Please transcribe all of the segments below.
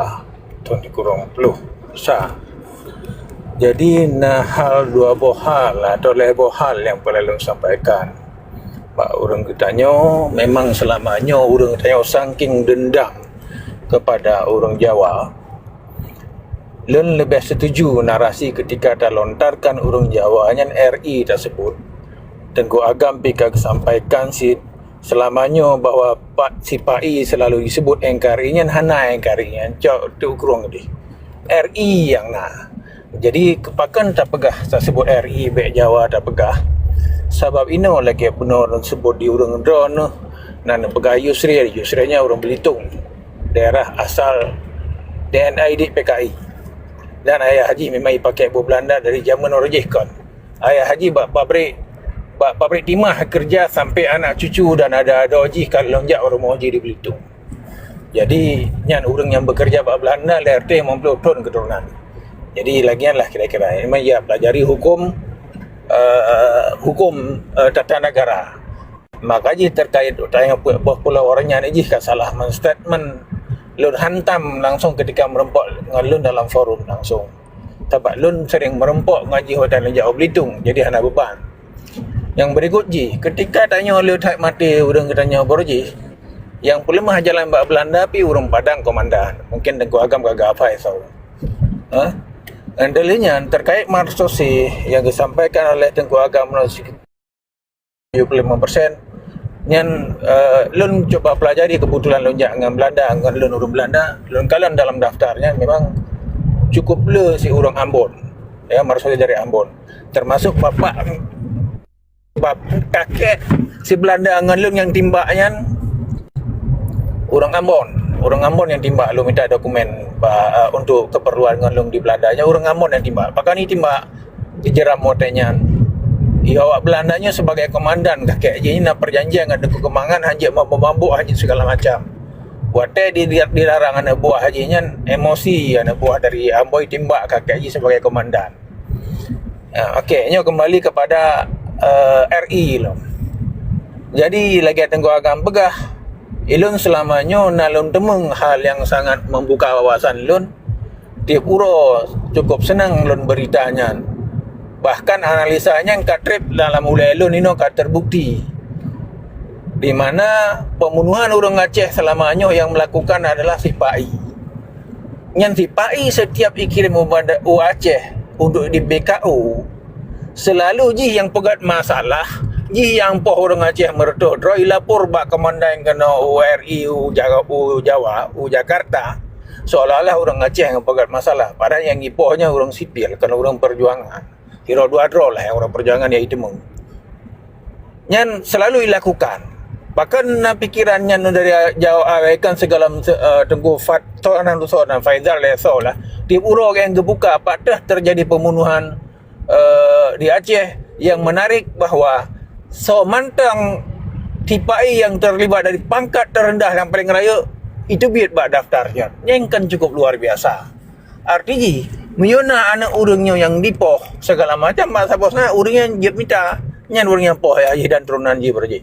Jawa tahun dikurang peluh besar. Jadi hal dua bohal atau lebih bohal yang perlu sampaikan. Pak orang kitanya memang selamanya orang kitanya saking dendam kepada orang Jawa. Lun lebih setuju narasi ketika dilontarkan orang Jawa yang RI tersebut. Tengku Agam pika sampaikan selamanya bahwa si PAI selalu disebut NKRI nya hana NKRI nya cok tu kurang di RI yang jadi kepakan tak pegah tersebut RI baik Jawa tak pegah sebab ini lagi benar sebut di orang drone nan pegah Yusri nya orang Belitung daerah asal DNA di PKI dan ayah haji memang pakai buah Belanda dari zaman orang Jekon. Ayah haji pabrik timah kerja sampai anak cucu dan ada haji kalau lonjak orang haji di Belitung. Jadi nyan orang yang bekerja buat Belanda LRT memperlu ton keturunan. Jadi lagian lah kira-kira memang ya pelajari hukum tata negara. Maka ji terkait tanya pulau orangnya ni ji salah statement lun hantam langsung ketika merempok dengan lun dalam forum langsung. Sebab lun sering merempok ngaji hotel Jauh Belitung jadi anak beban. Yang berikut ji, ketika tanya oleh tak mati orang katanya borji, yang pelemah jalan bak Belanda pi urang Padang komandan. Mungkin Tengku Agam kagak apa esau. Andalinya terkait marsosi yang disampaikan oleh Tengku Agam 75%, nyan lun coba pelajari kebetulan lun jangan Belanda, dengan lun urang Belanda, lun kalian dalam daftarnya memang cukup le si urang Ambon. Ya, marsosi dari Ambon. Termasuk bapak kakek si Belanda dengan lun yang timbaknya orang Ambon yang timbak lu minta dokumen untuk keperluan dengan lun di Belandanya orang Ambon yang timbak pakai ni timbak dijeram motenya awak Belandanya sebagai komandan kakek je ni nak perjanjian dengan Tengku Kemangan haji mabuk haji segala macam buat dilarang anak buah hajinya emosi anak buah dari Amboi timbak kakek je sebagai komandan. Okey, nyo kembali kepada RI lo. Jadi lagi Tengku Agam pegah ilun selamanya nalun temung hal yang sangat membuka wawasan lun tiap uro cukup senang lun beritanya bahkan analisanya yang katrip dalam ulai lun ini terbukti di mana pembunuhan orang Aceh selamanya yang melakukan adalah si PAI yang si PAI setiap ikirim Aceh untuk di BKU selalu ji yang pegat masalah ji yang poh orang Aceh merto droi lapor bak komandan kena URI Jawa Jakarta seolah-olah orang Aceh yang pegat masalah padahal yang ipohnya orang sipil kena orang perjuangan hero dua draw lah yang orang perjuangan ya itu meng yang selalu dilakukan bahkan pikirannya dari Jawa kan segala Tengku Fattonan Luso dan Faizal Leso lah di uro yang kebuka patah terjadi pembunuhan di Aceh yang menarik bahwa mantang TPI yang terlibat dari pangkat terendah yang paling raya itu biar bak daftarnya yang kan cukup luar biasa artinya menyona anak urangnya yang dipoh segala macam masa bosnya urangnya jep minta nyan urangnya poh ya dan turunan ji berji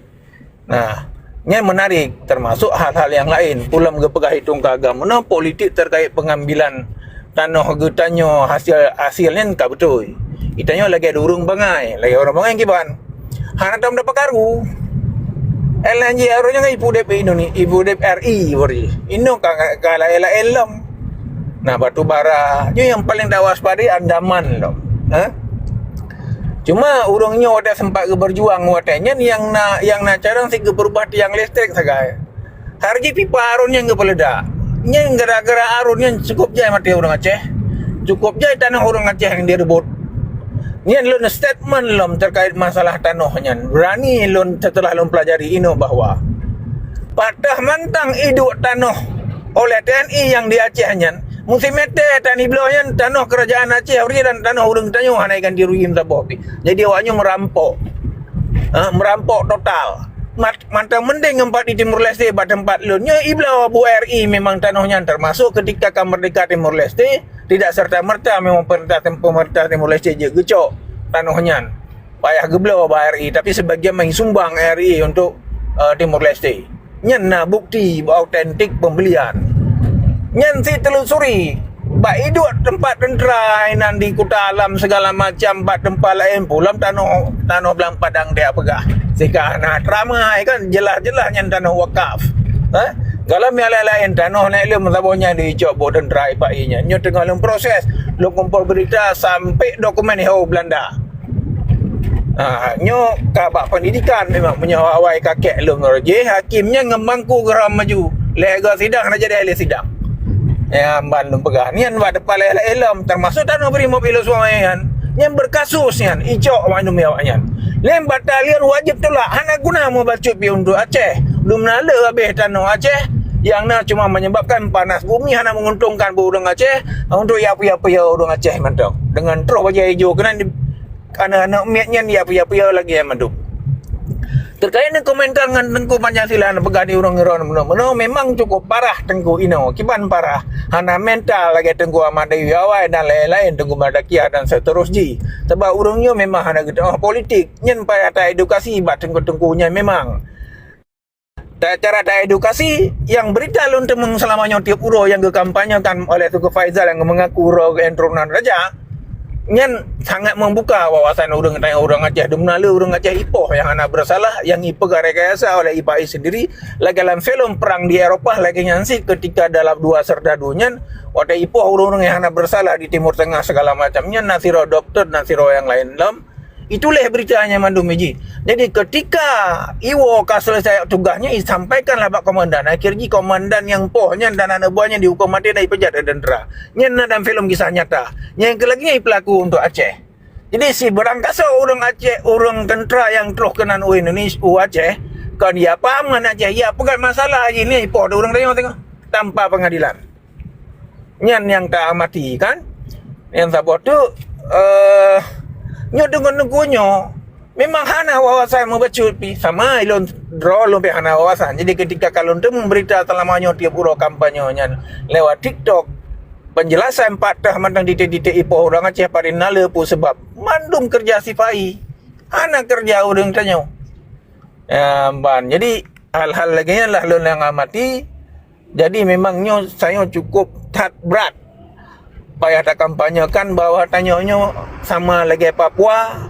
nah nyan menarik termasuk hal-hal yang lain pulang gepegah hitung kagam mana politik terkait pengambilan tanah getanya hasilnya tak betul itanya lagi ada urang bangai lagi orang bangai yang kiban hana tam dapat karu LNG arusnya kan ibu DP Indonesia ibu DP RI berji ino kala elam nah batu bara nyo yang paling dah waspada Andaman loh cuma urangnya ada sempat berjuang watanya yang nak carang si berubah tiang listrik sagai harga pipa arunnya enggak peledak nya gara-gara arunnya cukup jai mati orang Aceh cukup jai tanah orang Aceh yang direbut nya lun statement lom terkait masalah tanahnya berani lun setelah lun pelajari ino bahwa patah mantang iduk tanah oleh TNI yang di Acehnya musim mete tani belahnya tanah kerajaan Aceh dan tanah urang tanyo hanaikan diruin sabopi jadi awaknya merampok total mantang mending empat di Timur Leste pada tempat lunnya iblau Abu RI memang tanahnya termasuk ketika kemerdekaan Timur Leste tidak serta-merta memang pemerintah Timur Leste je gecok tanahnya payah geblau Abu RI tapi sebagian mengsumbang RI untuk Timur Leste nyana bukti autentik pembelian Nyen si telusuri bak hidup tempat tentera inan di Kuta Alam segala macam bak tempat lain pulam tanah belang padang dia pegah sika nak ramai kan jelas-jelas nyen tanah wakaf kalau yang lain tanah naik lem sabonya dicok bo tentera ipak inya nyo tengah lem proses lu kumpul berita sampai dokumen hau Belanda nyo kabak pendidikan memang punya awai kakek lem je hakimnya ngemangku geram maju lega sidang nak jadi ahli sidang ya bandung pegah nian buat depan elem termasuk tanah brimob ilo suamayan yang berkasus nian icok manum awaknya lem batalion wajib tolak hana guna mau bacut pi untuk Aceh belum nala habis tanah Aceh yang nak cuma menyebabkan panas bumi hana menguntungkan burung Aceh untuk ya urang Aceh mantap dengan terus wajah hijau kena anak-anak miatnya ya lagi yang mantap. Terkait dengan komentar dengan Tengku Pancasila yang pegah di urang-urang memang cukup parah Tengku Ino kiban parah hana mental lagi Tengku Ahmad Dewi Awai dan lain-lain Tengku Madakia dan seterusnya sebab urangnya memang hana gitu politik nyen payah tak edukasi bat Tengku-tengkunya memang cara tak edukasi yang berita lun temung selamanya tiap uro yang dikampanyekan oleh Tengku Faizal yang mengaku uro entronan raja nyen sangat membuka wawasan orang Aceh Dumnala orang Aceh Ipoh yang anak bersalah yang ipegah rekayasa oleh IPAI sendiri lagi dalam film perang di Eropah lagi nyansi ketika dalam dua serdadu nyen waktu Ipoh orang-orang yang anak bersalah di Timur Tengah segala macamnya nasiro doktor nasiro yang lain itulah beritanya Mandum Meji. Jadi ketika Iwo selesai tugasnya disampaikanlah Pak Komandan akhirnya komandan yang pohnya dan anak buahnya dihukum mati dari pejat dendera nyena dalam film kisah nyata yang kelagi pelaku untuk Aceh. Jadi si berangkasa orang Aceh orang tentera yang telah kena Indonesia Aceh kan dia paham dengan Aceh ya bukan masalah ini Ipoh orang tengok tanpa pengadilan nyen yang tak amati kan yang sabot tu nyo dengan negunyo memang hana wawasan membacut pi sama ilon draw lumpe hana wawasan. Jadi ketika kalau temu berita selamanya tiap uro kampanyenya lewat TikTok penjelasan patah tentang titik-titik Ipoh orang Aceh paling nala pun sebab mandum kerja sifai hana kerja urang tanya ban. Jadi hal-hal lagi lah lon yang amati. Jadi memangnya saya cukup tat berat payah tak kampanyekan bahwa tanyanya sama lagi Papua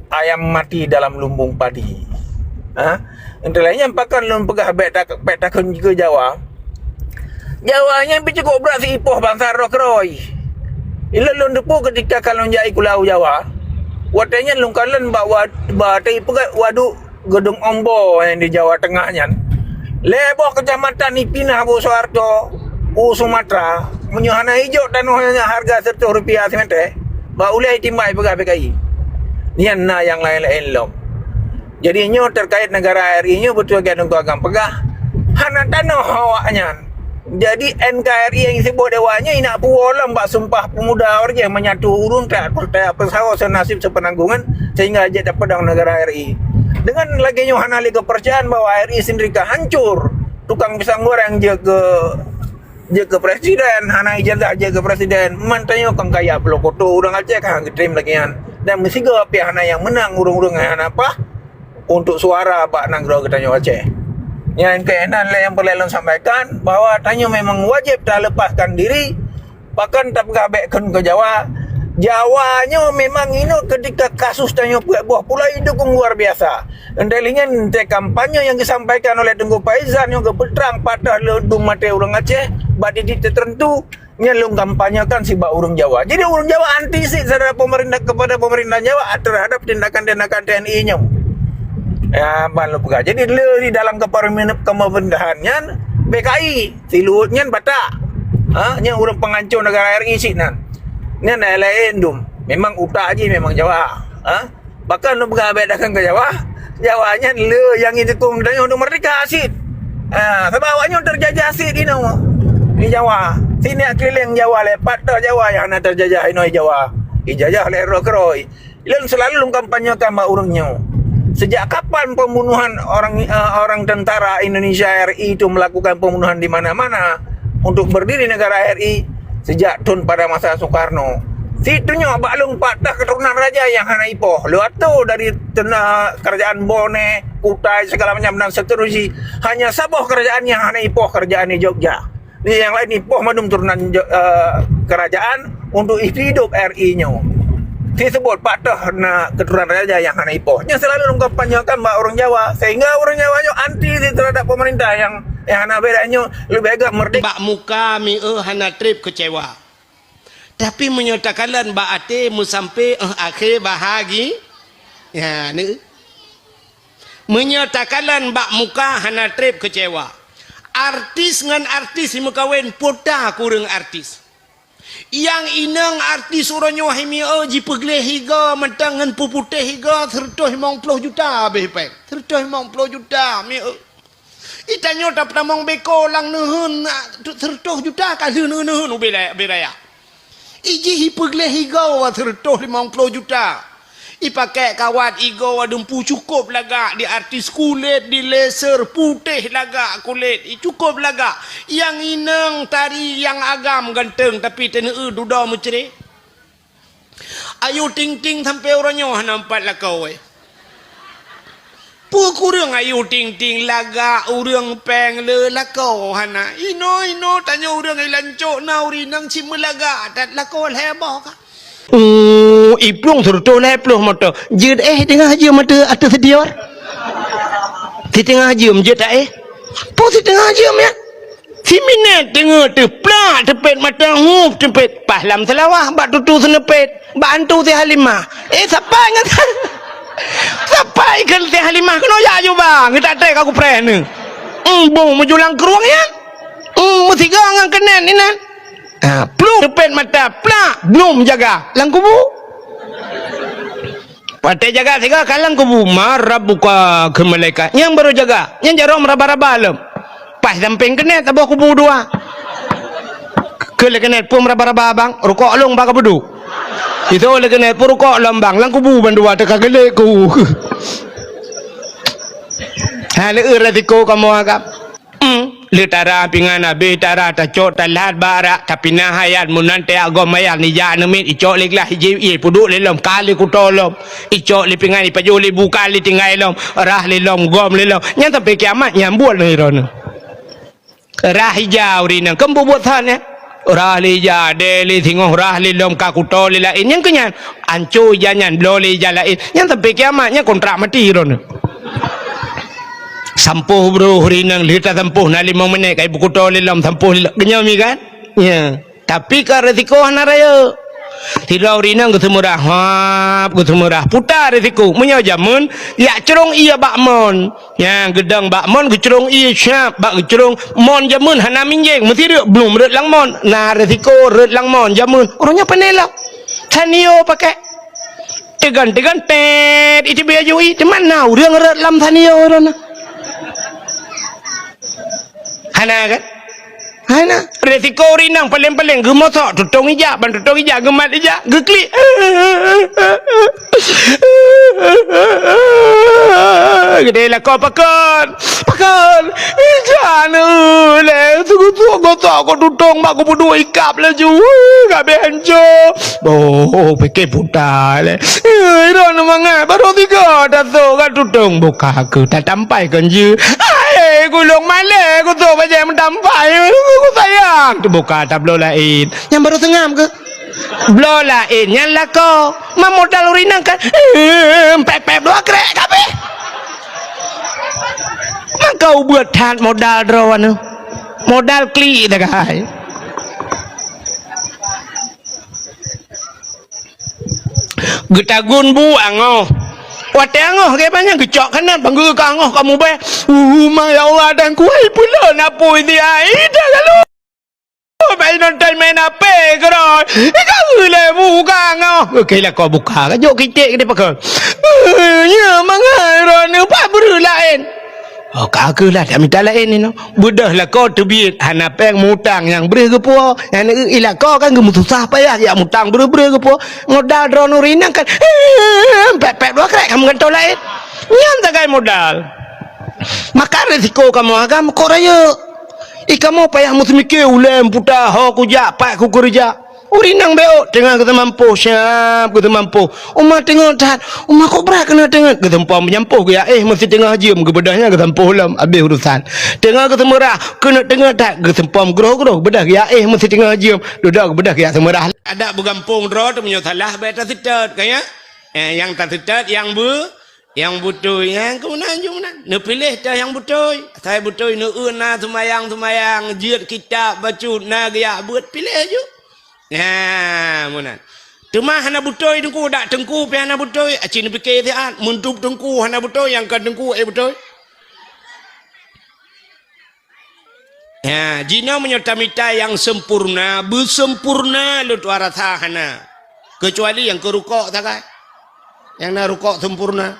ayam mati dalam lumbung padi. Intinya pakan lun pegah bet takun ke Jawa. Jawanya cukup berat si Ipoh bangsa Rokroi. Ila lun depu ketika kalau jai kulau Jawa. Watanya lun kalen bawa tai pegah wadu gedung Ombo yang di Jawa Tengahnya. Leboh kecamatan Ipinah Bu Soeharto Sumatera menyuhana hijau tanahnya harga Rp100 semente ba ulai timbai pegah PKI nian na yang lain-lain lom. Jadi nyo terkait negara RI nyo betul kan untuk agam pegah hana tanah awaknya. Jadi NKRI yang disebut dewanya ina puolam bak sumpah pemuda orang menyatu urung tak pesawat senasib sepenanggungan sehingga aja dapat pedang negara RI. Dengan lagi nyo hana li kepercayaan bahwa RI sendiri hancur tukang pisang goreng je ke presiden hana ijazah je ke presiden mantanya kang kaya pelokoto orang Aceh kan terima lagi dan mesti ke pihak hana yang menang urung-urung hana apa untuk suara Pak Nanggro ketanya Aceh yang keenan lah yang perlu sampaikan bahwa tanya memang wajib tak lepaskan diri bahkan tak gabekkan ke Jawanya memang ini ketika kasus tanya buah pula dukung luar biasa. Endalinya nanti kampanye yang disampaikan oleh Tengku Faizal yang kepetrang patah lendung mati orang Aceh badi tertentu nyelung kampanyekan si bak urang Jawa. Jadi urang Jawa anti sih terhadap pemerintah kepada pemerintah Jawa terhadap tindakan-tindakan TNI-nya. Ya malu pegah. Jadi di dalam kepemerintahannya PKI siluutnya batak. Nya urang pengancur negara RI sih nan. Ni lain dum. Memang utak je memang Jawa. Bahkan lu berabadakan ke Jawa. Jawanya le yang itu kum dan untuk merdeka asid. Sebab awaknya terjajah asid ini di Jawa. Sini keliling Jawa lepat dah Jawa yang nak terjajah ini Jawa. Ijazah le Rokroi. Lalu selalu kampanyekan mak urangnya. Sejak kapan pembunuhan orang tentara Indonesia RI itu melakukan pembunuhan di mana-mana untuk berdiri negara RI? Sejak tahun pada masa Soekarno. Situnya baklung patah keturunan raja yang hana Ipoh. Luar tu dari kerajaan Bone, Kutai segala macam dan seterusnya. Hanya sabuh kerajaan yang hana Ipoh kerajaan di Jogja. yang lain ipoh madum turunan kerajaan untuk hidup RI-nya. Disebut patah na keturunan raja yang hana ipoh. Yang selalu mengkampanyekan mbak orang Jawa, sehingga orang Jawanya anti terhadap pemerintah yang hana bedanya lebih agak merdeka. Mbak muka mi hana trip kecewa. Tapi menyatakanlah mbak ate mu sampai akhir bahagi. Ya ni. Menyatakanlah mbak muka hana trip kecewa. Artis dengan artis si mukawin poda kurang artis. Yang inang artis orangnya wahimi jipegle higa mentangan puputih higa 150 juta behpek. 150 juta mi itanyo tak pernah mong beko lang nuhun 100 juta kan nuhun ubelaya. Iji hipegle higa 150 juta. Ipakai kawat igo dumpu cukup laga di artis kulit di laser putih laga kulit cukup laga yang inang tari yang agam ganteng tapi teneu duda menceri ayu ting ting sampai orangnya nampak lah kau pu kurang ayu ting ting laga urang peng le lah kau hana ino tanya urang ai lancok nauri nang cimelaga dat lah kau hebah ka iplung terutol iplung mata jed tengah aja mata atas sedior di tengah aja jed pun di tengah aja ya si minat tengah teplak tepet mata huf tepet pahlam selawah bak tutu senepet bak antu si Halimah sampai ngatan sampai kan si Halimah kena ya je bang kita tak aku pernah ni bong menjulang keruang ya mesti gangan kenen ni nan plum tepet mata plak belum jaga lang kubu patai jaga tiga kalang kubu marah buka ke malaikat yang baru jaga yang jarum raba-raba alam pas samping kenet tabah kubu dua ke kenet pun raba-raba abang rukuk long baka bedu itu oleh kenet pun rukuk lambang lang kubu bandua teka gelek ku hal ratiko kamu agak letara pingana betara tacot talat barak tapi nahayat munante agama yang ni ja nemit icok leklah hiji puduk lelom kali kutolom icok li pingani pajuli buka li tinggai lom rah lelom gom lelom nyang sampai kiamat nyambut ni ron rah hijau rinang kembu buat than rah li ja deli thingoh rah lelom ka kutol li lain yang kenyan ancu janyan bloli jalain nyang sampai kiamatnya kontrak mati ron sampuh bro rinang lita sampuh na 5 menit kai buku tol lam sampuh kenyam mi kan ya tapi ka resiko hana raya tidak rinang ke semurah hap ke semurah putar resiko menyo jamun ya cerong iya bakmon ya gedang bakmon ke cerong iya syap bak ke cerong mon jamun hana minjeng mesti dia belum ret lang mon na resiko ret lang mon jamun orangnya panela tanio pakai tegan tet itu biaya jui teman now dia ret lam tanio orangnya hana kan hana resiko rinang paling gemosok tutong hijab gemat hijab geklik gede lah kau pakon jana le tu gosok kau tutong mak kau berdua ikap lah ju gabe hanjo fikir putar le iron mangat baru 3 datuk kan tutong buka ke tak sampai kan je gulung male aku tu baca mentampai aku sayang tu buka tak blow lain yang baru tengam ke blow lain yang lah kau modal urinang kan pep dua krek kabe kau buat hat modal drawan modal kli dah kai getagun bu angoh wate angoh ke banyak gecok kanan banggu ke angoh kamu be my Allah dan kuai pula napui dia ida lalu bayi nonton main apa kerana kau le buka angoh okey lah kau buka kajok kitik ke dia pakai ya mangai rona apa buru lain kagaklah tak minta lain ni no budah lah kau terbit hana peng mutang yang beri ke po yang ilah kau kan gemu susah payah ya mutang beri ke po modal drone rinang kan pep dua krek kamu kan tahu lain nyam tak kai modal maka resiko kamu agam kau raya kamu payah mesti mikir ulem putar ho ku jak pak ku kerja Urinang beo tengah kita mampu siap kita mampu. Umah tengah tat. Umah kok berat kena tengah kita mampu menyampuh ya mesti tengah jam ke bedahnya kita mampu lam habis urusan. Tengah kita merah kena tengah tat kita mampu groh-groh bedah ya mesti tengah jam duduk bedah ya semerah. Ada bergampung draw tu punya salah beta sitat kaya. Yang tak sitat yang butuh yang kemudian ne pilih dah yang butuh. Saya butuh ne na tumayang jiat kitab baca na gaya buat pilih je. Ya, munan. Cuma hana butoi tengku dak tengku pe hana butoi. Acin fikir dia muntup tengku hana butoi yang kan tengku butoi. Ya, jina menyotamita yang sempurna, bersempurna lu tu rasa hana. Kecuali yang kerukok tak kai. Yang nak rukok sempurna.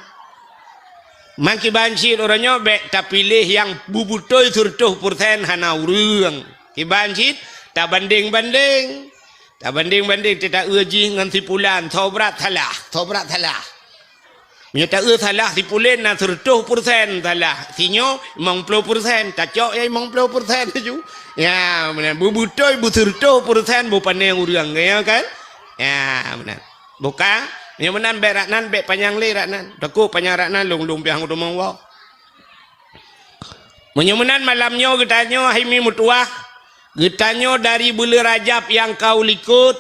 Maki banci orangnya bek tak pilih yang bubutoi 100% hana urang. Ki banci tak banding-banding. Tak banding-banding tidak uji dengan tipulan taubat salah menyata salah tipulan na 100% salah sinyo 50% tak cok ya 50% tu ya benar bubutoi bu 100% bu pandai urang ya kan ya benar buka yang menan be raknan be panjang le raknan taku panjang raknan lung piang rumang wa menyemenan malamnya getanyo himi mutuah getanyo dari bulan Rajab yang kau likut.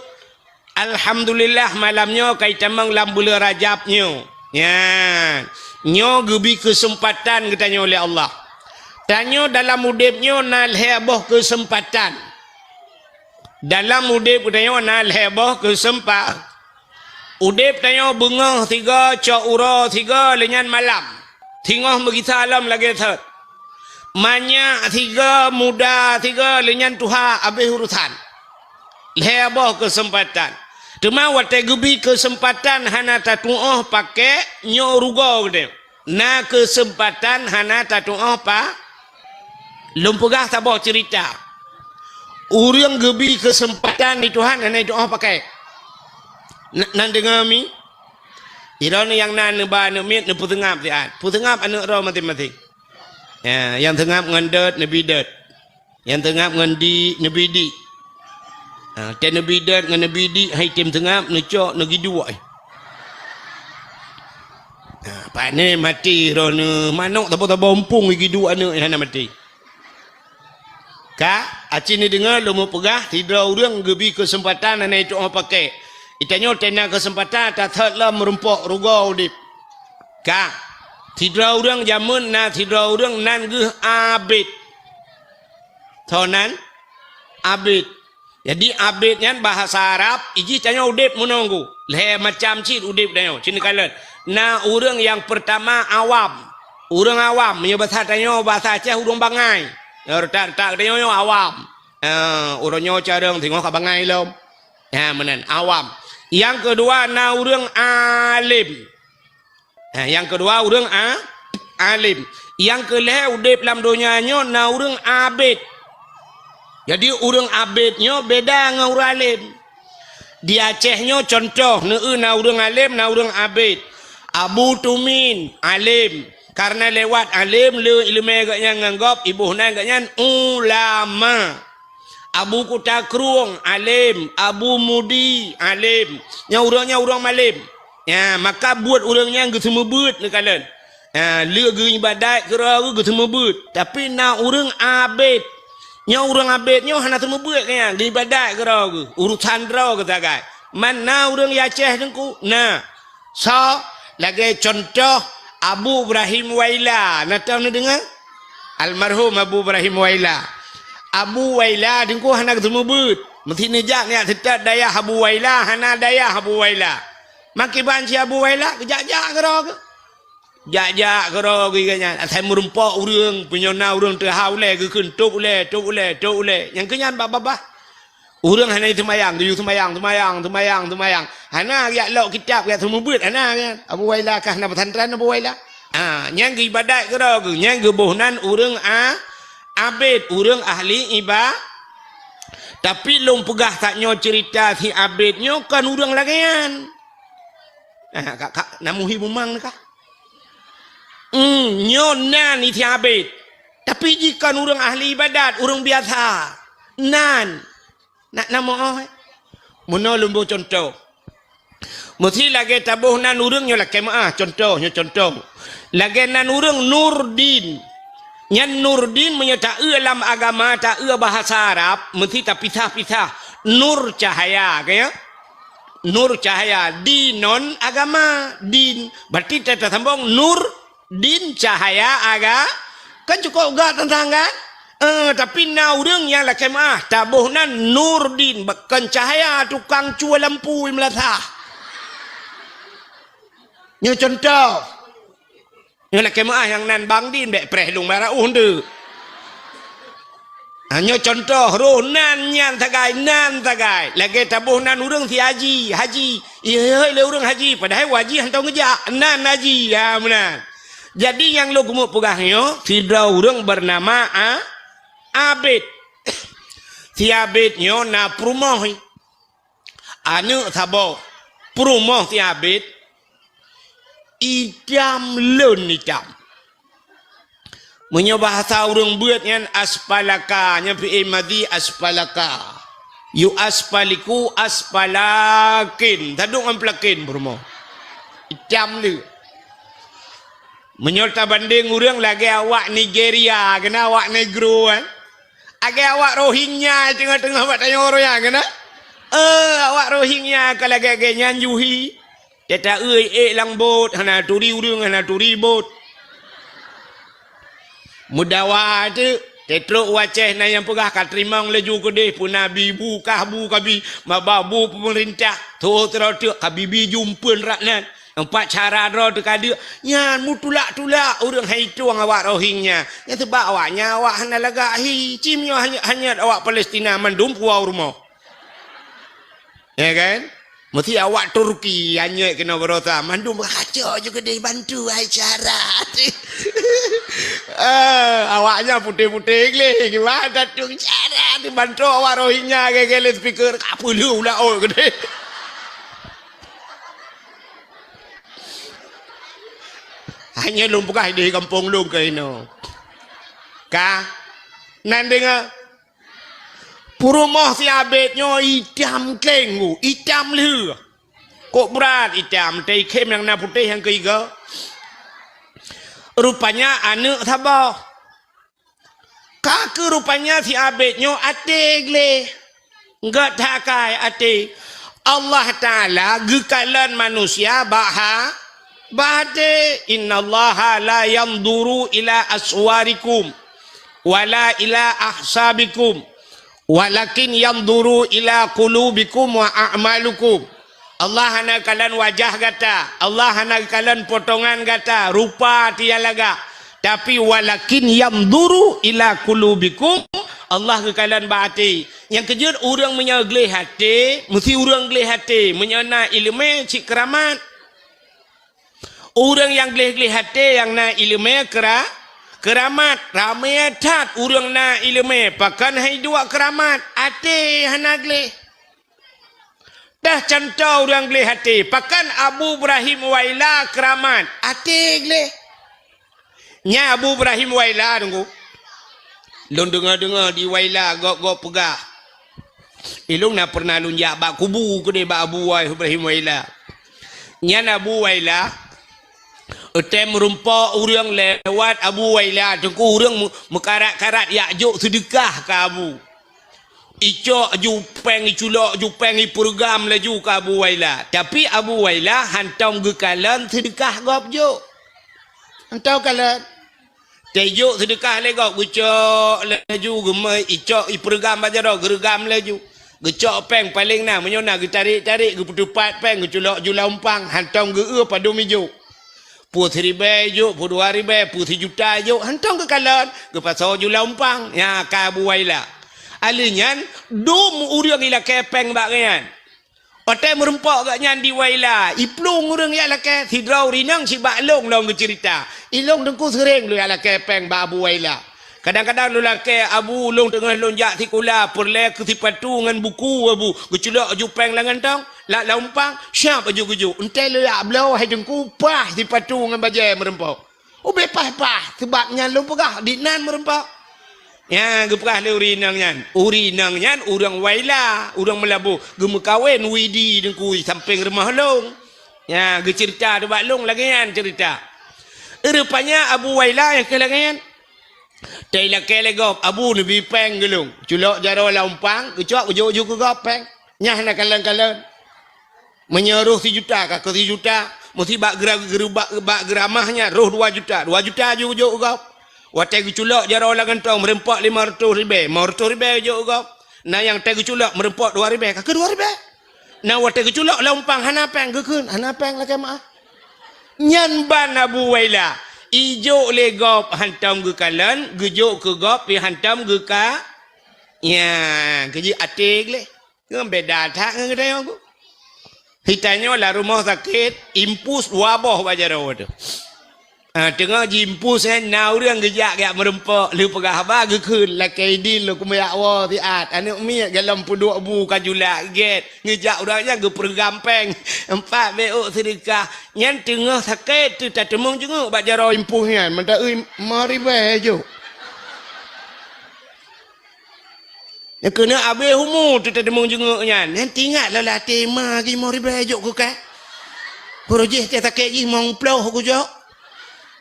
Alhamdulillah malamnya kai tamang lam bulan Rajabnya. Ya. Nyo gebi kesempatan getanyo oleh Allah. Tanyo dalam udipnya nal heboh kesempatan. Dalam udip getanyo nal heboh kesempatan. Udip tanyo bengah 3 cak ura 3 lenyan malam. Tingah begitu alam lagi thot. Banyak 3 muda 3 lenyan tuha habis urusan. Heboh kesempatan. Cuma watai gebi kesempatan hana tatuah pakai nyorugo gede. Na kesempatan hana tatuah pa lumpugah tabok cerita. Urang gebi kesempatan di Tuhan hana doa pakai. Nan dengar mi. Irana yang nan ba nemit ne putengap tian. Putengap anak ro mati-mati. Ya, yang tengah ngendet nabi det. Yang tengah ngendi nabi di. Ten nabi det ngan nabi di hai tim tengah necok negi dua. Pak ni mati rona manuk tabo-tabo umpung gigi dua anak yang mati. Ka, acin ni dengar lu mau pegah tidak orang gebi kesempatan ana itu orang pakai. Itanya tena kesempatan tak thotlah merumpok rugau dip. Ka tidak orang jamun na tidak orang nan geh abid. Thonan abid. Jadi abidnya bahasa Arab iji tanya udip menunggu. Le macam cit udip danyo. Cini kalian. Na orang yang pertama awam. Orang awam punya bahasa tanya bahasa Aceh urang bangai. Tak danyo awam. Orangnya carang tengok ka bangai lom. Ya menan awam. Yang kedua na orang alim. Yang kedua orang alim. Yang kelih udip dalam dunianya na orang abid. Jadi orang abidnya beda dengan orang alim. Di Acehnya contoh na orang alim na orang abid. Abu Tumin alim. Karena lewat alim le ilmu agaknya nganggap ibu na agaknya ulama. Abu Kutakruang alim, Abu Mudi alim. Yang orangnya orang malim. Ya, maka buat orangnya yang ketemu but ni kalian. Lia ge ibadat kira ge ketemu but. Tapi nak orang abid. Nya orang abidnya hana temu but kan. Di ibadat kira ge. Urusan draw kata kai. Mana orang Aceh dengku? Nah. So, lagi contoh Abu Ibrahim Waila. Nak tahu ni dengar? Almarhum Abu Ibrahim Waila. Abu Waila dengku hana ketemu but. Mesti nejak ni tetap daya Abu Waila hana daya Abu Waila. Maki banci Abu Waila kejak-jak kera ke? Jak-jak kera ke kanya. Asal merumpak urang, penyona urang terhau le ke kentuk le, tuk le. Yang kenyan bapa-bapa. Urang hana semayang, tuju semayang. Hana ya lok kitab ya semua but hana kan. Abu Waila kah na pesantren Abu Waila. Yang ke ibadat kera ke? Yang ke bohnan urang abid, urang ahli ibadat. Tapi long pegah taknya cerita si abidnya kan urang lagian. Kak namuhi bumang kah? Nyonan itu abid. Tapi jika orang ahli ibadat, orang biasa, nan, nak nama Muna lumbu contoh. Mesti lagi tabuh nan urang nyo laki maah contoh. Lagi nan urang Nurdin. Nyan Nurdin menyata dalam agama tak bahasa Arab mesti tak pisah-pisah. Nur cahaya kaya. Nur cahaya di non agama din. Berarti kita sambung nur din cahaya aga. Kan cukup gak tentang kan? Tapi na urang yang laki maah tabuh nan Nurdin bahkan cahaya tukang cua lampu melatah. Như contoh. Như là cái mã yang nan bang din bek preh lung mara undu. Như contoh ro nan nyan tagai. Lagi tabuh nan urang si haji. Iya le urang haji padahal wajib hantau ngejak nan haji ya benar. Jadi yang lo gemuk pegahnya tidak urang bernama Abid. Si Abidnya na prumah. Anu sabo. Prumah si Abid idam lun idam. Menyo bahasa urang buat ngan aspalaka nya fi madi aspalaka. Yu aspaliku aspalakin. Tadung amplakin bermo. Idam lu. Menyo ta banding urang lagi awak Nigeria kena awak negro kan. Age awak Rohingya tengah-tengah awak tanya orang yang kena. Awak Rohingya kalau lagi nyanjuhi. Teta lang bot hana turi urang hana turi bot. Mudawa tu tetro waceh na yang pegah katrimang leju kedeh pun nabi bu kabi mababu pemerintah tu terus kabibi jumpeun raknan empat cara ro tu kada nyan mutulak urang hai tuang awak Rohingya ya sebab awaknya awak hana lagahi cimnya hanya awak Palestina mandum puau rumah. Ya kan? Mesti awak Turki hanya kena berota. Mandu berkaca juga dia bantu acara. Awaknya putih-putih ni. Gimana datuk cara dibantu awak Rohingya gele speaker apa lu lah oh gede. Hanya lumpukah di kampung lu ke ino. Ka nan dengar Purumah si Abidnya idam kelenggu, idam leh. Kok berat idam, teh kem yang na putih yang ketiga. Rupanya anak sabah. Kaki rupanya si Abidnya atik leh. Enggak takai atik. Allah Ta'ala gekalan manusia bahade. Inna Allah la yanduru ila aswarikum. Wala ila ahsabikum. Walakin yanduru ila qulubikum wa a'malukum. Allah hana kalian wajah gata. Allah hana kalian potongan gata. Rupa tialaga. Tapi walakin yanduru ila qulubikum. Allah ke kalian bahati. Yang kejut orang menyegelih hati. Mesti orang gelih hati. Menyana ilmu cik keramat. Orang yang gelih hati yang na ilmu keramat ramai tat urang na ilmu pakan hai dua keramat ate hanagle dah contoh urang gle hati pakan Abu Ibrahim Waila keramat ate gle nya Abu Ibrahim Waila tunggu lun dengar di Waila gok pegah ilung na pernah lunjak bak kubu ke de bak Abu Ibrahim Waila nya Abu Waila Utem merumpa orang lewat Abu Waila. Tengku orang mekarat-karat yakjuk sedekah ke Abu. Icok jupeng, iculok jupeng, ipurgam laju ke Abu Waila. Tapi Abu Waila hantam gekalan sedekah gop juk. Hantam kalan. Tejuk sedekah legok. Gecok laju gemai. Icok ipurgam baca dah. Gergam laju. Gecok peng paling nah. Menyona getarik-tarik. Geputupat peng. Geculok julampang. Hantam geur padu mijuk. Putih ribai juk, puluh ribai, putih juta juk, hantong ke kalan, ke pasal jula umpang, ya Abu Waila. Alinyan, dum urang ila kepeng bagian. Otai merempak gak nyan di Waila, iplung urang ya lake, sidrau rinang si baklong long cerita. Ilong dengku sering lu ya lake peng ba Abu Waila. Kadang-kadang lu lake Abu long tengah lonjak sikula, perle ke sipatu ngan buku Abu, geculak jupeng langan tong. La umpang siap baju-baju entai lu ya belau hai dengku pah di patu ngan bajai merempau. Oh bepah sebabnya lu pegah di nan merempau. Ya, geprah le urinang nyan. Urinang nyan urang waila, urang melabu. Gemu kawin widi dengkui samping rumah long. Ya, ge cerita de bak long lagi yan cerita. Rupanya Abu Waila yang kelangan. Taila kelegop Abu Nabi peng gelung. Culok jaro lampang, gecok ujuk-ujuk ke gopeng. Nyah nak kalan-kalan. Menyeruh 3 juta ke 3 juta. Mesti bak geramahnya roh 2 juta. 2 juta ujuk-ujuk gop. Watai guculak jara orang gantong merempak 500 ribu. 500 ribu je gop. Nah yang tai guculak merempak 2 ribu. Kak 2 ribu. Nah watai guculak lompang hanapang gekun. Hanapang lah kemah. Nyan ban Abu Waila. Ijo le gop hantam ge kalan, gejuk ke gop pi hantam ge ka. Ya, keji atik le. Ngam beda tak ngedai aku. Hitanya lah rumah sakit, impus wabah bajaro tu. Tengah jimpus nau รื่องgejak gak merempak lu pegah bagi kun la kaidin lu kumayak wa tiat anak mi dalam puduk bu kajula get ngejak urangnya ge pergampeng 4 beuk sedekah nyan tengah sakit tu tak temung jenguk bak jaro impus nyan menta euy mari bae jo ya kena abe humu tu tak temung jenguk nyan tinggal la latih mari mari bae jo ku ka projek tak sakit ji mong ploh ku jo.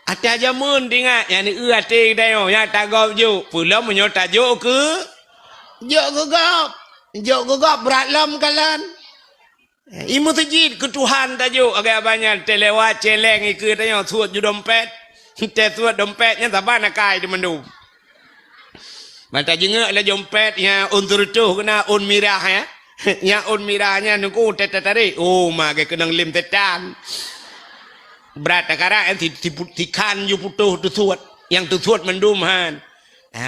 Ada jamun tingat yang ni ate dayo yang tagap juk pula menyo tajuk ke juk gogap berat lam kalan imu tajid ke Tuhan tajuk agak banyak telewat celeng ke dayo suat ju dompet te suat dompetnya taban akai di mendum mata jengak la dompet yang untur tu kena un mirah ya yang un mirahnya nungku tarik oh mage kenang lim tetan berat akara yang tikan you putuh tu suat yang tu suat mendum han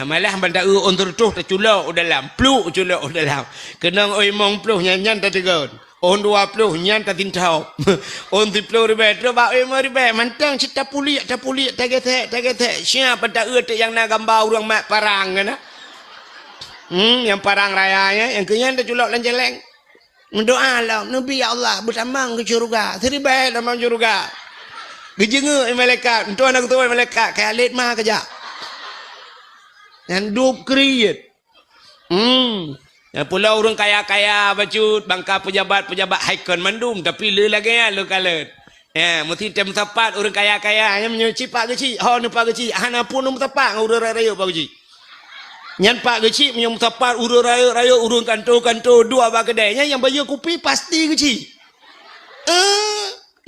malah benda untuk tu terculok dalam pluk culok dalam kenang oi mong pluk nyan ta tegon on 20 nyan ta tintau on 30 ribu tu ba oi ribu mantang cita puliak taget siapa pada tu yang nak gambar orang mak parang kan yang parang rayanya yang kenyan ta culok lan jeleng mendoa lah nabi ya Allah bertambang ke syurga seribai dalam syurga gejenga malaikat untuk anak tua malaikat kayak alit mah kerja yang dup kriet yang pula orang kaya-kaya bacut bangka pejabat haikon mandum tapi le lagi ya lu kalet ya mesti tem tepat orang kaya-kaya yang menyuci pak kecil ho pak kecil hana pun tepat urang raya pak kecil nyan pak kecil yang tepat urang raya urang kantor dua bak kedainya yang bayar kopi pasti kecil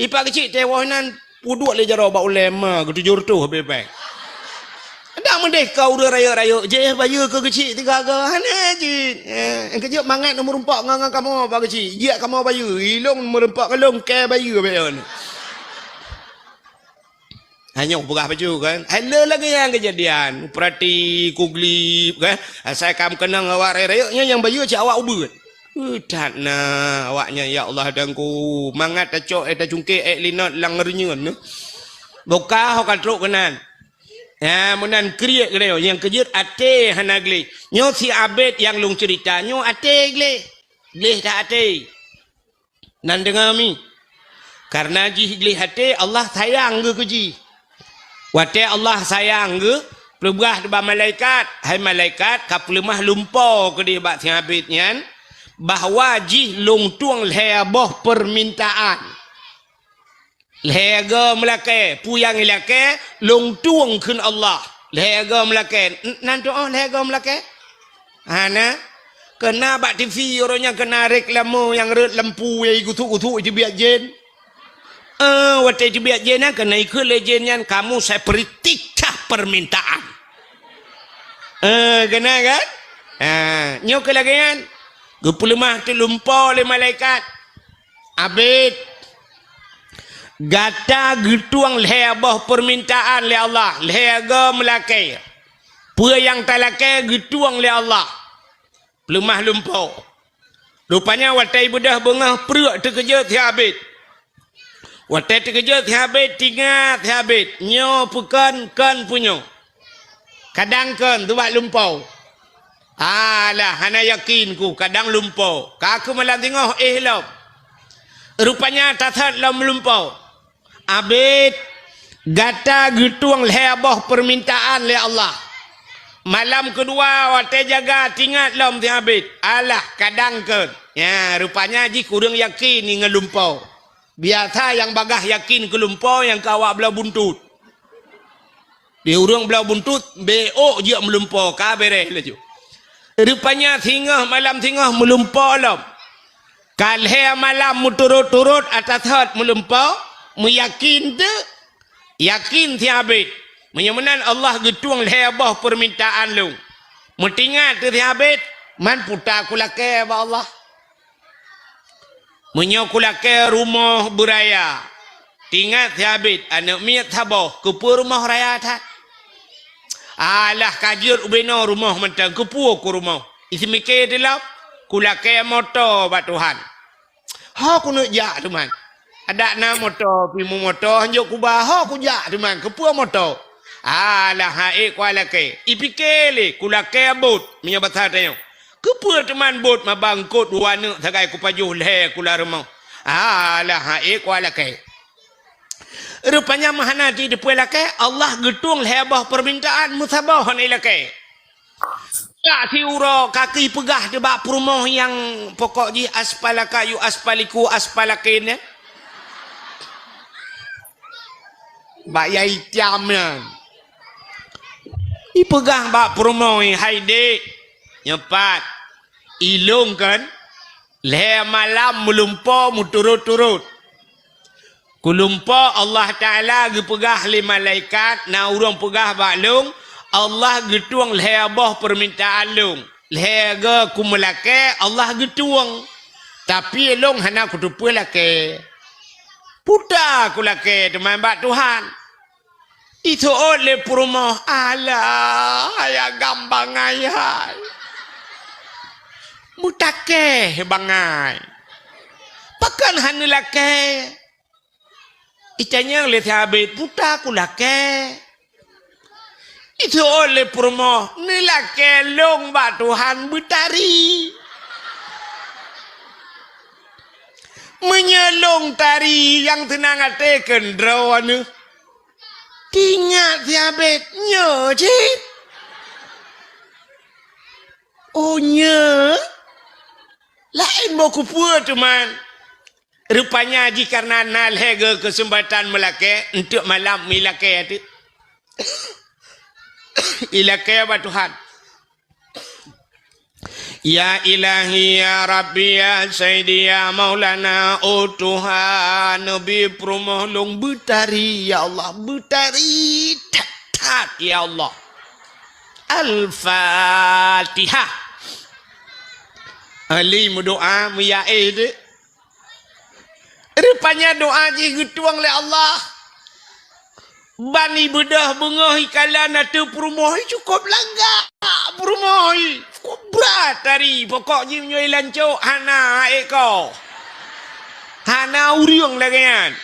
ipak kecil tewanan puduk le jaro ba ulema ke 700 bebek. Ada merdeka udah raya-raya je bayar ke kecil 3 ke hana je. Yang kejap mangat nomor 4 ngang kamu ba kecil. Dia kamu bayar hilong nomor 4 kalong ke bayar bayon. Hanya berah baju kan. Ada lagi yang kejadian. Perhati kuglip kan. Saya kam kenang awak raya yang bayar cak awak ubut. Tak na awaknya ya Allah dangku mangat tacok eta cungke linot lang renyun boka ho katruk kenan ya munan kriek gele yang kejut ate hanagle nyo si abet yang lung cerita nyo ate gle tak ate nan dengar mi karena ji gle ate Allah sayang ge keji wate Allah sayang ge pelubah ba malaikat hai malaikat kaplemah lumpo ke di bak si abet nyan bahawa jih long tuang leboh permintaan lega melake puyang ilake long tuang kun Allah lega melake nan doa lega melake ana kena bak TV orangnya kena reklamo yang red lampu yang gutu itu biar jen waktu itu biar jen kena ikut lejennya kamu saya beri 3 permintaan kena kan nyok kelagian gepulemah tu lumpau oleh malaikat abid gata getuang leboh permintaan le Allah lega melakai pua yang talakai getuang le Allah pelemah lumpau rupanya watai budah bengah perut terkejut si abid watai terkejut si abid tinggal si abid nyo pukan kan punyo kadang kan tu buat lumpau alah hana yakinku kadang lumpau kaku malam tengok lom rupanya tathat lam lumpau abid gata getuang leboh permintaan le Allah Malam kedua wate jaga tingat lom ti habis. Alah kadang ke. Ya rupanya ji kurang yakin ni ngelumpau. Biasa yang bagah yakin ke lumpau yang kawak belah buntut. Dia urang belah buntut beok je melumpau ka beres laju. Rupanya tingah malam tingah melumpau lom. Kalhe malam muturut-turut atas hat melumpau, meyakin tu yakin ti habis. Menyemenan Allah getuang lebah permintaan lu. Mentingat tu ti habis, man puta kulake ba Allah. Menyokulake rumah beraya. Tingat ti habis anak miat tabah ke rumah raya tat. Alah kajir ubeno rumah mentang ke ku rumah. Isi mikir dalam kulake motor ba Tuhan. Ha ku nak jak tu man. Ada na motor pi motor hanjuk ku bah ha ku jak tu man ke motor. Alah haik kuala ke. Ipikele kulake bot minya batha tayo. Kepa teman bot mabangkut warna sagai ku pajuh le kula remau. Alah haik kuala ke. Rupanya mahana di depan lake Allah getung lebah permintaan musabah ni lake. Ya si uro kaki pegah de bak rumah yang pokok ji aspalaka yu aspaliku aspalakin ya. Bak yai tiamnya. Ipegah bak perumoi haide nyepat ilung kan le malam melumpa muturut-turut kulumpa Allah Taala gepegah le malaikat na urang pegah bak lung Allah getuang lebah permintaan lung lega kumelake Allah getuang tapi lung hana kutupu lake puta kulake teman bak Tuhan. Itu oleh perumah Allah ayah gambang ayah mutake bangai pakan hanu lake itanya oleh habis puta ku lake itu oleh perumah ni lake long ba Tuhan betari menyelong tari yang tenang ate kendrawan Tingat diabet nhớ chứ. Oh nhớ. Lain mau kupua teman. Rupanya haji karena nalhega kesempatan melake untuk malam milake itu. Ilake apa Tuhan? Ya ilahi ya Rabbi ya Sayyidi ya Maulana. Oh Tuhan Nabi Promohlong betari ya Allah. Betari tat ya Allah. Al-Fatihah. Ali doa meyai itu. Rupanya doa dituang oleh Allah. Bani bedah bengahi kalan atau perumahi cukup langgar. Perumahi. Cukup berat tadi. Pokoknya menyoi lancuk. Hana eko. Hana uriung lagi kan.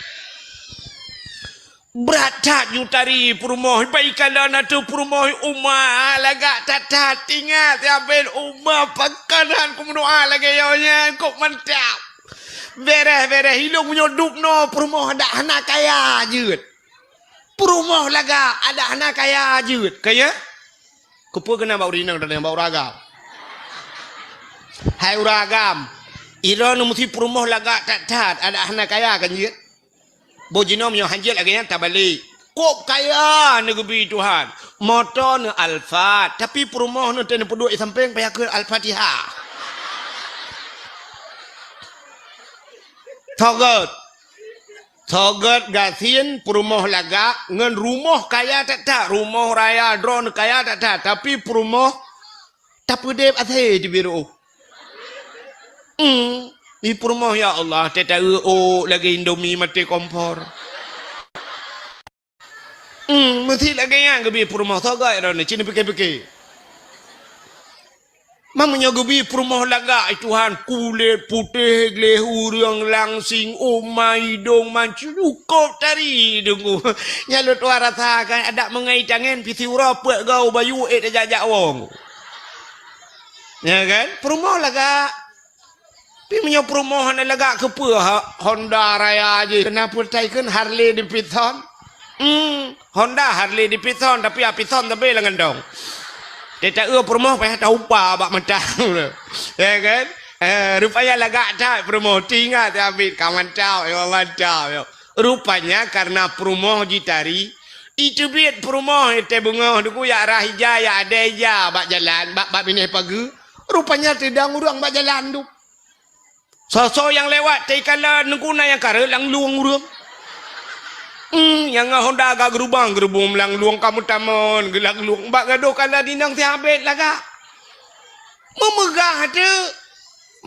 Berat tak you tadi perumahi. Baik kalan atau perumahi umah. Lagak tak ingat. Ambil umah pakanan. Ku mendoa lagi yonya. Kok mantap. Beres-beres hilang punya duk no. Perumahi ada anak kaya je. Perumah laga ada anak kaya je. Kaya? Kupu kena bau rinang dan bau ragam. Hai ragam. Ira nu mesti perumah laga tak ada anak kaya kan je. Bojinom yang hanjil lagi tak balik. Kop kaya negeri Tuhan. Motor nu Alfa, tapi perumah nu ten peduk samping payah ke Al-Fatihah. Togat gasin perumah laga ngan rumah kaya tak rumah raya drone kaya tak tapi perumah tak pedep athe di biru. Di perumah ya Allah tak lagi Indomie mati kompor. Mesti lagi yang gebi perumah togat drone cini pikir-pikir. Mamanya gebi perumah laga Tuhan kulit putih glehu riang langsing umai dong mancu cukup tadi dengku nyalut warata kan ada mengai tangan pisi urapek gau bayu jajak wong ya kan perumah laga pi menyo perumahan laga kepe Honda Raya aja kenapa taikun Harley Davidson Honda Harley Davidson tapi Davidson tapi lengan dong Dia tak promoh payah tahu pa bak mentang. Ya kan? Rupanya lagak tak promoh tinggal habis kawan tahu ya mantap. Rupanya karena promoh jitari itu biat promoh itu bunga duku ya rahija ya adeja bak jalan bak bini pagi. Rupanya tidak urang bak jalan tu. Sosok yang lewat tekala nengkuna yang kare lang luang urang. Yang Honda agak gerubang lang luang kamu tamon gelak luang bak gaduh kala dinang ti habis laga. Memegah tu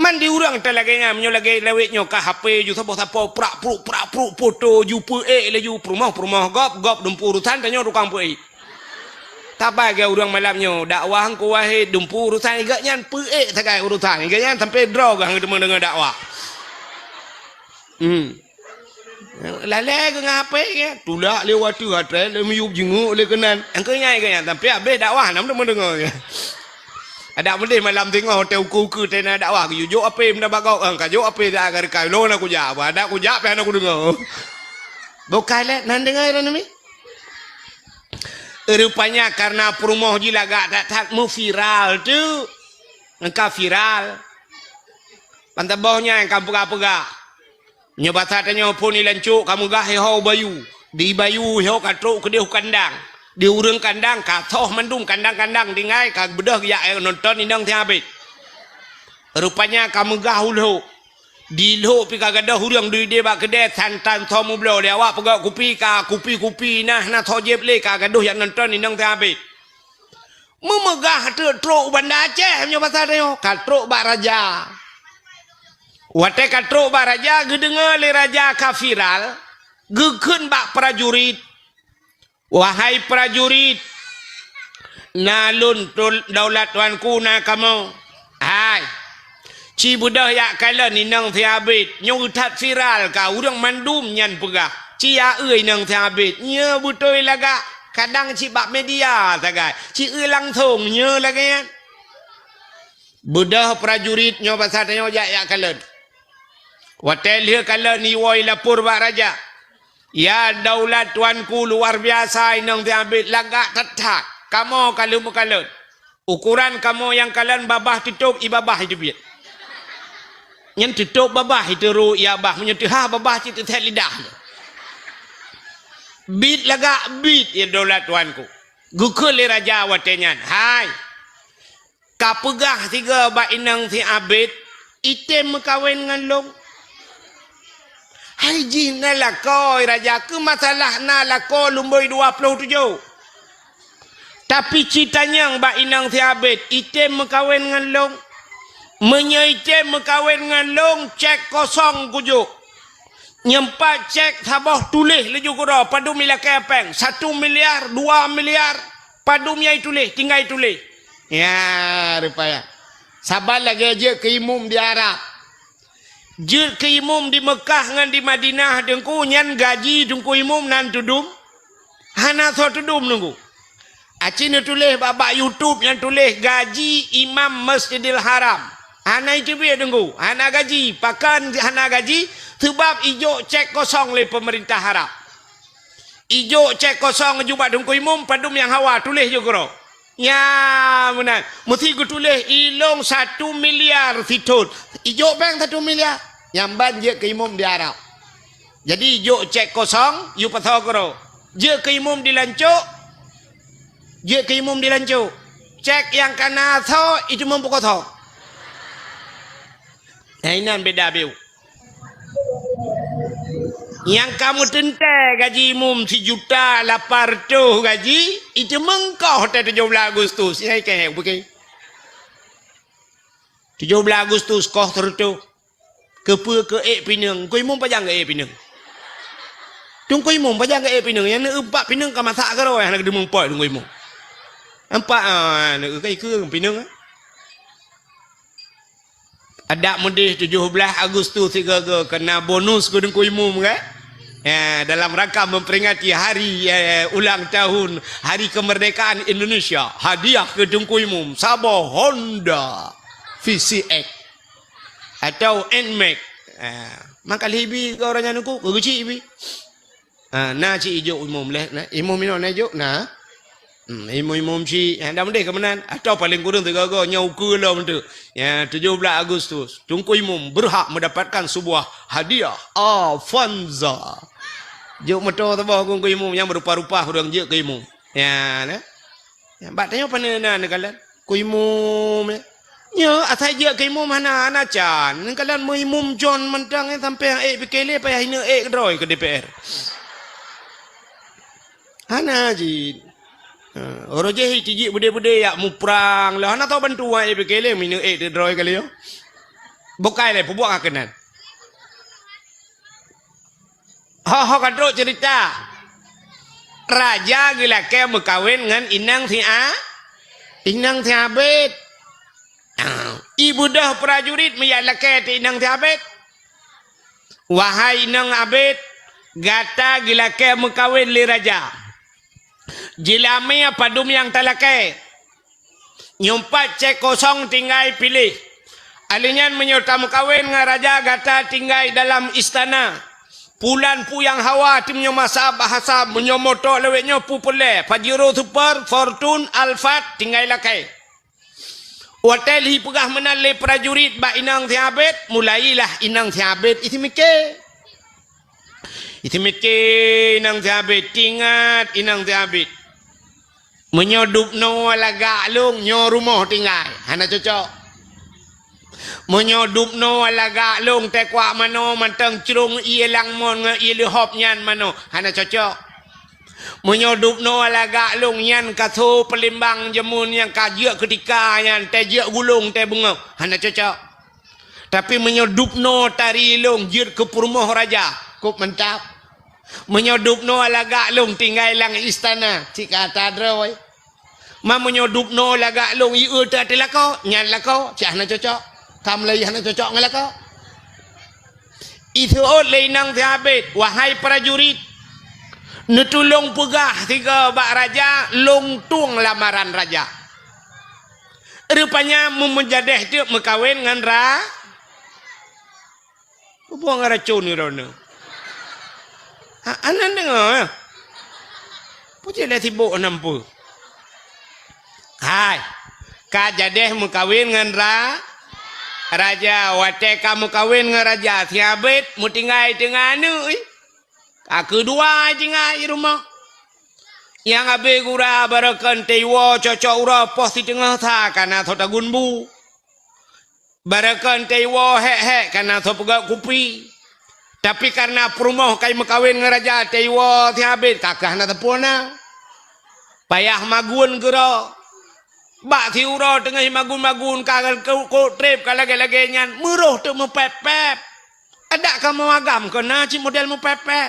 mandi urang talaganya menyo lagi lewetnya ka HP ju sapo prak foto ju pe le ju prumah gop dumpu urusan tanyo rukang pe. Tapa ge urang malamnya dakwah ko wahe dumpu urusan gak nyan pe sagai urusan gak nyan sampai draw gang dengan dakwah. Lalai ke ngapai ke tulak lewat tu hotel le miyup jenguk le kenan engkau nyai ke yang tapi habis dakwah nam mendengar ke ada benda malam tengok hotel ku tena dakwah ke jujur apa benda bagau ka jujur apa dah agar kai lo nak kujak apa ada kujak pe aku dengar bukan le nan dengar ni rupanya karena perumoh jilaga tak mu viral tu engkau viral pantabaunya yang kampung-kampung nyobat tanya pun ni lancuk kamu gah hau bayu di bayu hau katruk ke dia kandang di urang kandang katoh mandum kandang-kandang dingai kag bedah ya nonton indang ti habis rupanya kamu gah ulho di lo pi kag gadah urang di dia bak kedai santan tomu blo dia awak pegak kupi nah tojeb le kag gaduh yang nonton indang ti habis memegah truk Banda Aceh nyobat tanya katruk bak raja Wate katruk bak raja gedengar le raja kafiral gekun bak prajurit wahai prajurit nalun daulat tuanku na kamu hai ci budah yak kala ni nang thiabit nyutat viral ka urang mandum nyan pegah ci ya euy nang thiabit nya butoi laga kadang ci bak media sagai ci euy langsung nya laga budah prajurit nyo pasal nyo yak kala Watel dia kala ni woi lapor bak raja. Ya daulat tuanku luar biasa inang diambil lagak tetak. Kamu kalau mukalan. Ukuran kamu yang kalian babah tutup ibabah itu biar. Yang tutup babah itu ru ibabah menyentuh babah itu tet lidah. Bit lagak bit ya daulat tuanku. Gukul le raja watenyan. Hai. Kapegah tiga bak inang si abid item kawin dengan long. Hai jin nalakoi raja ke masalah nalakoi lumboi 27. Tapi ceritanya yang bak inang tiabet item mekawin dengan long. Menyaitem mekawin dengan long cek kosong kujuk. Nyempat cek tabah tulis leju kura padu milakai apeng 1 miliar 2 miliar padu miai tulis tinggal tulis. Ya rupanya. Sabar lagi aja ke imum di Arab. Jir ke imum di Mekah dengan di Madinah dengku nyan gaji dengku imum nan tudum hana so tudum nunggu aci ni tulis babak YouTube yang tulis gaji imam Masjidil Haram hana itu biar dengku hana gaji pakan hana gaji sebab ijo cek kosong le pemerintah Arab ijo cek kosong juga dengku imum padum yang hawa tulis juga ya benar mesti ku tulis ilong 1 miliar fitut ijo bank 1 miliar yang banjir ke imum di Arab. Jadi juk cek kosong, you patah kero. Je ke imum dilancuk, je ke imum dilancuk. Cek yang kana tho itu membuka tho. Nah ini beda biu. Yang kamu tentai gaji imum 1.800.000 gaji itu mengkau hotel 17 Agustus. Ini kayak bukan. 17 Agustus kau tertu. Kepa ke pinang kau imum pajang ke pinang tung kau imum pajang ke pinang yang nak 4 pinang kau masak ke roh yang nak demung pot kau imum 4 nak kai ke pinang ada mudih 17 Agustus 3 kena bonus kau dengku imum kan dalam rangka memperingati hari ulang tahun hari kemerdekaan Indonesia hadiah ke dengku imum Sabah Honda VCX atau NMAX maka libi ke orangnya nuku guci ibi na ci ijo umum leh na imum ino na ijo na Imum si dah mendek kemenan atau paling kurang tiga-tiga nyau kula mentu. Ya 17 Agustus Tunku Imum berhak mendapatkan sebuah hadiah Avanza. Juk meto tabah Tunku Imum yang berupa-rupa orang je ke Imum. Ya nah. Ya batanya panenan kalian. Ku Imum ya. Ya atai je ke Imum hana chan. Kalian mau Imum John mentang sampai PKL payah hina kedroi ke DPR. Hana ji. Orang je ciji bude-bude yak mu perang lah. Hana tahu bantu ai PKL mina kedroi kali yo. Bokai le pubuak akenan. Ha kadro cerita. Raja gila ke berkawin dengan Inang Tiabet. Ibu dah prajurit meyaklah ke Inang Tiabet. Wahai Inang Abet, gata gila ke berkawin li raja. Jilami padum yang talake. Nyumpat cek kosong tinggal pilih. Alinyan menyerta berkawin dengan raja gata tinggal dalam istana. Pulan pu yang hawa timnya masa bahasa menyomoto lewetnya pu pule Pajero Super Fortune Alphard tinggal lakai. Hotel hi pegah menale prajurit ba Inang Tiabet mulailah Inang Tiabet itu mikir Inang Tiabet ingat Inang Tiabet menyodup no laga lung nyo rumah tinggal hana cocok. Menyodup no laga long tekwa mano mantang cerung ia lang mon ia lehop nyan mano hana cocok. Menyodup no laga long nyan katho pelimbang jemun yang kajia ketika nyan tejia gulung te bunga hana cocok. Tapi menyodup no tari long jir ke rumah raja kop mantap. Menyodup no laga long tinggal lang istana cik kata droi. Ma menyodup no laga long ieu ta telako nyan lako cik hana cocok. Kam lagi hana cocok ngalah kau. Itu oleh Inang Tiabet, wahai prajurit, netulung pegah tiga bak raja, longtung lamaran raja. Rupanya menjadeh tu mekawin dengan buang racun ni rona. Anan dengar. Puji lah sibuk nampu. Hai, ka jadeh mekawin dengan raja, wate kamu kawin dengan raja Tiabet, mu tinggal dengan anu. Kedua tinggal di rumah. Yang abe gura barakan tewa cocok ura pos di tengah ta karena thota gunbu. Barakan tewa hek karena thot pegak kupi. Tapi karena perumah kai mekawin dengan raja tewa Tiabet kakah na tepuna. Payah magun gera. Bak si ura tengah magun-magun kagal ko trip kalage-lage nyan muruh tu mepep-pep. Ada kamu agam kena ci model mepep-pep.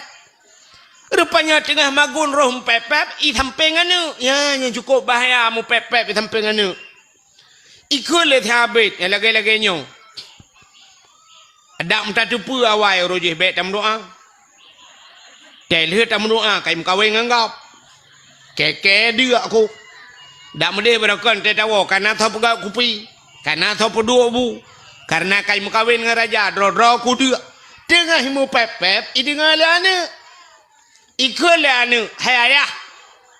Rupanya tengah magun roh mepep-pep i samping anu. Ya yang cukup bahaya mepep-pep i samping anu. Ikut le Tiabet lage-lage nyo. Ada mta tupu awai rojih bet tam doa. Telih tam doa kai mkawin nganggap. Keke dia aku. Tak mesti berakan tetawa karena thau pegak kupi, karena thau pedua bu, karena kai mekawin dengan raja, dro kudu. Tengah himu pep, i dengar le ane. Ikut le ane, hai ayah.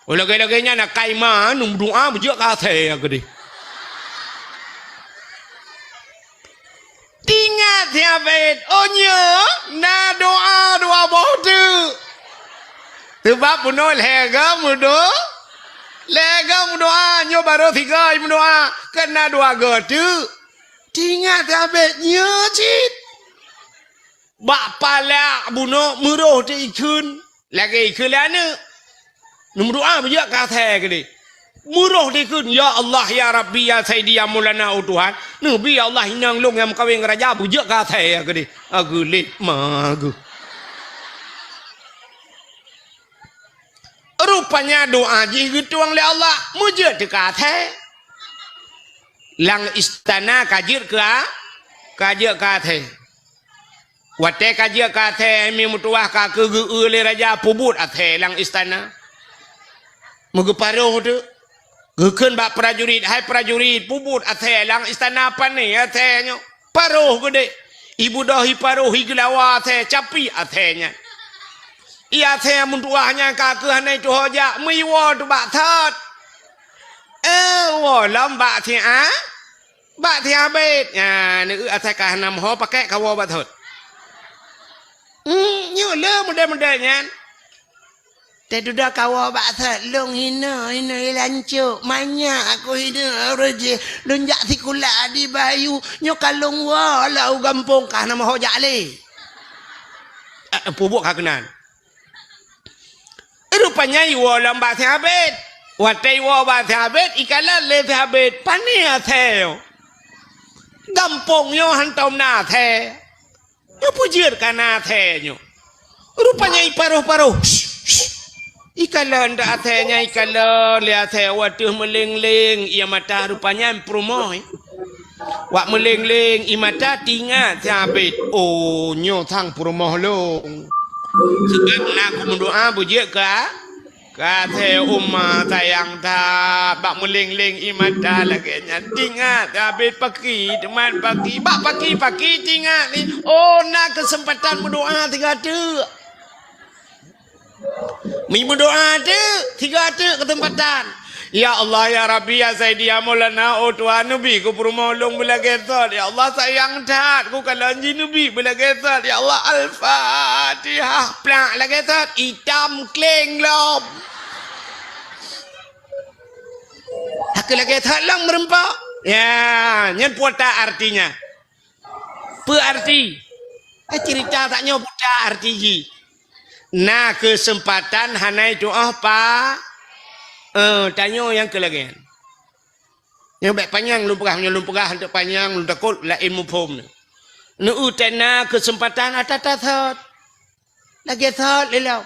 Lagi-laginya nak kai ma num doa bujak kate aku di. Tingat Tiabet, onyo, na doa boh tu. Sebab punol hega mudo. Lega doa nyo baru tiga doa kena doa gotu tingat Tiabet nyecit bak pala buno muruh ti ikun lagi ikun lana num doa bijak kata ke muruh ti ikun ya Allah ya Rabbi ya Sayyidi ya Maulana Tuhan nabi Allah inang long yang kawin raja bijak kata ke aku lit magu. Rupanya doa jihituang le Allah mujud dekathe. Lang istana kajir kathe. Wate kajir kathe mi mutuah ka kege le raja pubut athe lang istana. Mugu paruh tu. Gekeun bak prajurit hai prajurit pubut athe lang istana apa ni athe nyo. Paruh gede. Ibu dahi paruh iglawa athe capi athe nya. Ia saya muntuahnya kakeh hanai tu hoja miwo tu bak thot Walam bak thia. Bak thia bet. Ya, ni atai kah nam ho pakai kawo bathot. Nyo le mudah-mudahnya. Teduda kawo bathot long hina lancuk. Manya aku hina reje. Lunjak sikula di bayu. Nyo kalung wa lau gampung kah nam ho jale. Pubuk kah kenan. Rupanya iwo lambak habit. Watai iwo bat habit ikalah le habit pania theo. Gampong yo hantom na the. Yo pujir kana the nyo. Rupanya iparuh-paruh. Ikalah ndak athenya ikalah le the waduh meling-ling ia mata rupanya promoy. Wak meling-ling i mata tingat habit. Oh nyo thang promoh long. Sebab aku mendoa bujik kata umma tayang ta bak meling-ling imata lagi tingat habis pagi teman pagi bak pagi tingat ni oh nak kesempatan berdoa 3 detik mi berdoa tu 3 detik kesempatan ya Allah ya Rabbi ya Sayyidi ya Maulana oh Tuhan Nabi ku permolong bila gesot ya Allah sayang tat ku kalau ji Nabi bila gesot ya Allah Al-Fatihah plak la gesot hitam kleng lom aku lagi thalang merempak ya nyen puata artinya apa arti cerita taknya puata arti ji nah kesempatan hanai doa pa tanya yang kelagian yang baik panjang lumpurah untuk panjang lu takut la ilmu pom nu utana kesempatan atatat lagi thot lelau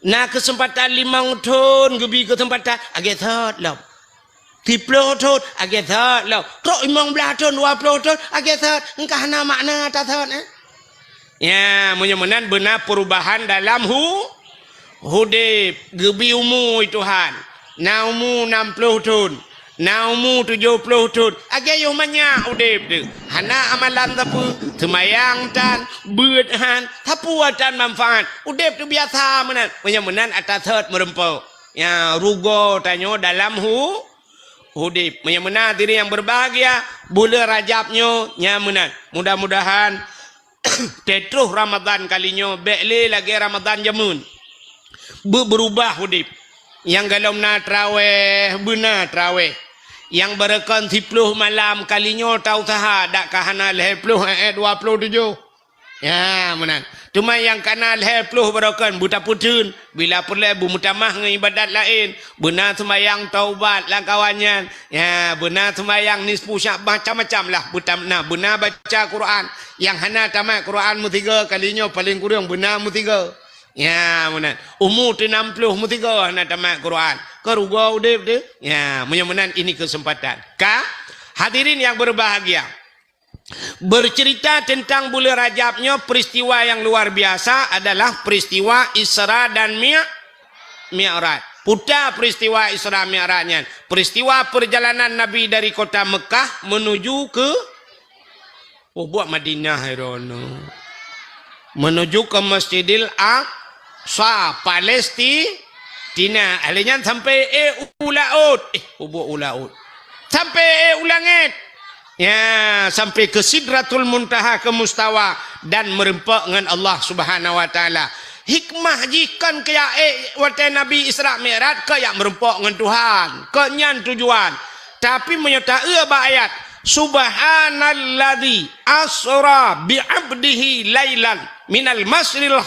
na kesempatan 5 tahun gebi kesempatan agi thot lau 10 tahun agi thot lau tok 15 tahun 20 tahun agi thot engkah na makna tatat ya mudah-mudahan benar perubahan dalam hudib gebi umur Tuhan na umur 60 tahun na umur 70 tahun agak yo banyak hudib tu hana amalan tapu semayang tan beudhan tapuatan manfaat hudib tu biasa menan menan atas thot merempau ya rugo tanyo dalam hudib menan diri yang berbahagia bulan Rajabnyo nyamenan mudah-mudahan tetruh Ramadan kalinya bekle lagi Ramadan jamun berubah hudib yang galau na traweh benar traweh yang berekan 10 malam kalinya tahu saha dak kahana 20 27 ya menan cuma yang kana 20 berekan buta putun bila perlu bu mutamah ngan ibadat lain benar sembayang taubat lah kawannya ya benar sembayang nisfu Sya'ban macam-macam lah butamna benar baca Quran yang hana tamat Quran mu 3 kalinya paling kurang benar mu 3 ya menan umur 60 mu 3 nak tamat Quran keruga udip tu ya menan ini kesempatan hadirin yang berbahagia bercerita tentang bulan Rajabnya peristiwa yang luar biasa adalah peristiwa Isra dan Mi'raj putar peristiwa Isra Mi'rajnya peristiwa perjalanan Nabi dari kota Mekah menuju ke buat Madinah herono menuju ke Masjidil Aqsa Palestina alenya sampai ulaut ulaut sampai ulangit ya sampai ke Sidratul Muntaha ke Mustawa dan merempak dengan Allah Subhanahu wa taala hikmah jikan kaya watai Nabi Isra Mi'raj kaya merempak dengan Tuhan kenyan tujuan tapi menyertai ayat Subhanalladzi asra bi'abdihi lailan minal masjidil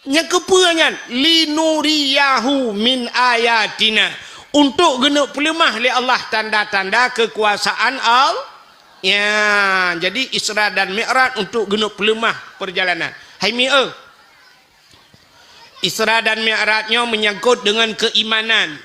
yang kepuangan linuriyahu min ayatina untuk genuk pelemah oleh Allah tanda-tanda kekuasaan Allah ya jadi Isra dan Mi'raj untuk genuk pelemah perjalanan hai mi'e Isra dan Mi'rajnya menyangkut dengan keimanan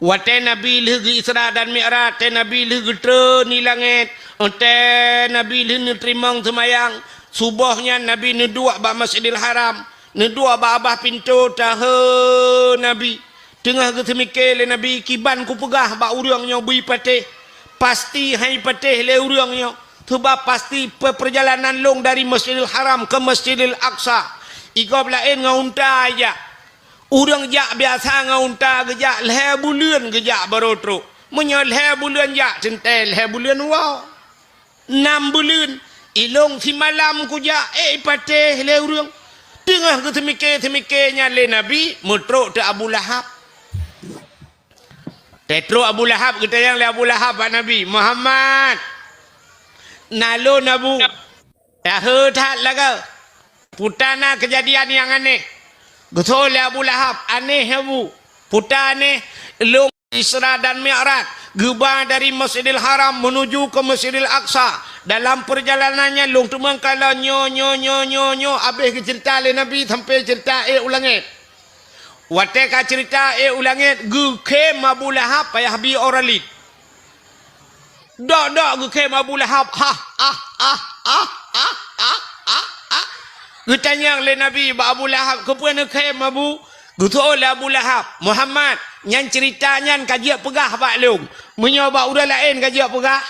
watai Nabi lagi Isra dan Mi'raj tai Nabi lagi ni langit tai Nabi lagi terimang semayang subuhnya Nabi nedua ba Masjidil Haram nedua ba abah pintu tahu Nabi tengah ketemikir le Nabi kiban ku pegah ba urangnya bui patih pasti hai patih le urangnya sebab pasti perjalanan long dari Masjidil Haram ke Masjidil Aqsa igab lain ngaunta aja Urang jak biasa ngaunta gejak leh bulan gejak barotro. Menyo leh bulan jak centel leh bulan wow. 6 bulan ilong si malam ku jak pateh leh urang. Tengah ke temikirnya le Nabi mutruk te Abu Lahab. Tetro Abu Lahab kita yang le Abu Lahab Pak Nabi Muhammad. Nalo nabu. Ya hetat laga. Putana kejadian yang aneh. Betul ya Abu Lahab, aneh ya Bu. Putar aneh, long Isra dan Mi'raj, gebah dari Masjidil Haram menuju ke Masjidil Aqsa. Dalam perjalanannya long tumang kala nyo habis ke cerita le Nabi sampai cerita ulangit. Wateka cerita ulangit gu kem Abu Lahab payah bi oralit. Dak gu kem Abu Lahab Gutanya le Nabi ba Abu Lahab kepuan kem Abu gutu le Abu Lahab Muhammad nyan ceritanya kajia pegah bak long menyoba udah lain kajia pegah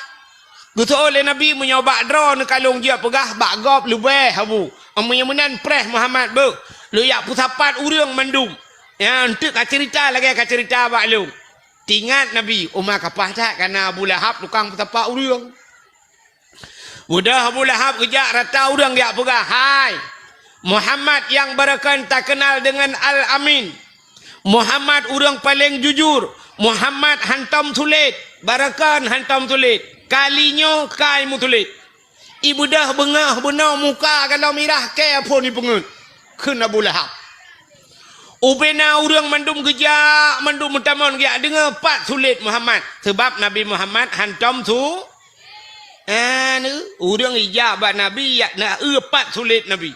gutu le Nabi menyoba drone kalung dia pegah bak gop lebih Abu amunya menan preh Muhammad bu lu yak pusapat urang mandum ya untuk ka cerita lagi ka cerita bak long tingat Nabi umar kapah tak karena Abu Lahab tukang pusapat urang udah Abu Lahab kejak rata urang dia pegah hai Muhammad yang berakan tak kenal dengan Al-Amin. Muhammad orang paling jujur. Muhammad hantam tulit. Barakan hantam tulit. Kalinya kaimu tulit. Ibu dah bengah benar muka kalau mirah ke apa ni pengut. Kena Abu Lahab. Ubena orang mandum gejak. Mandum mentamon gejak. Dengar pat tulit Muhammad. Sebab Nabi Muhammad hantam tu. Orang ijabat Nabi. Nak pat tulit Nabi.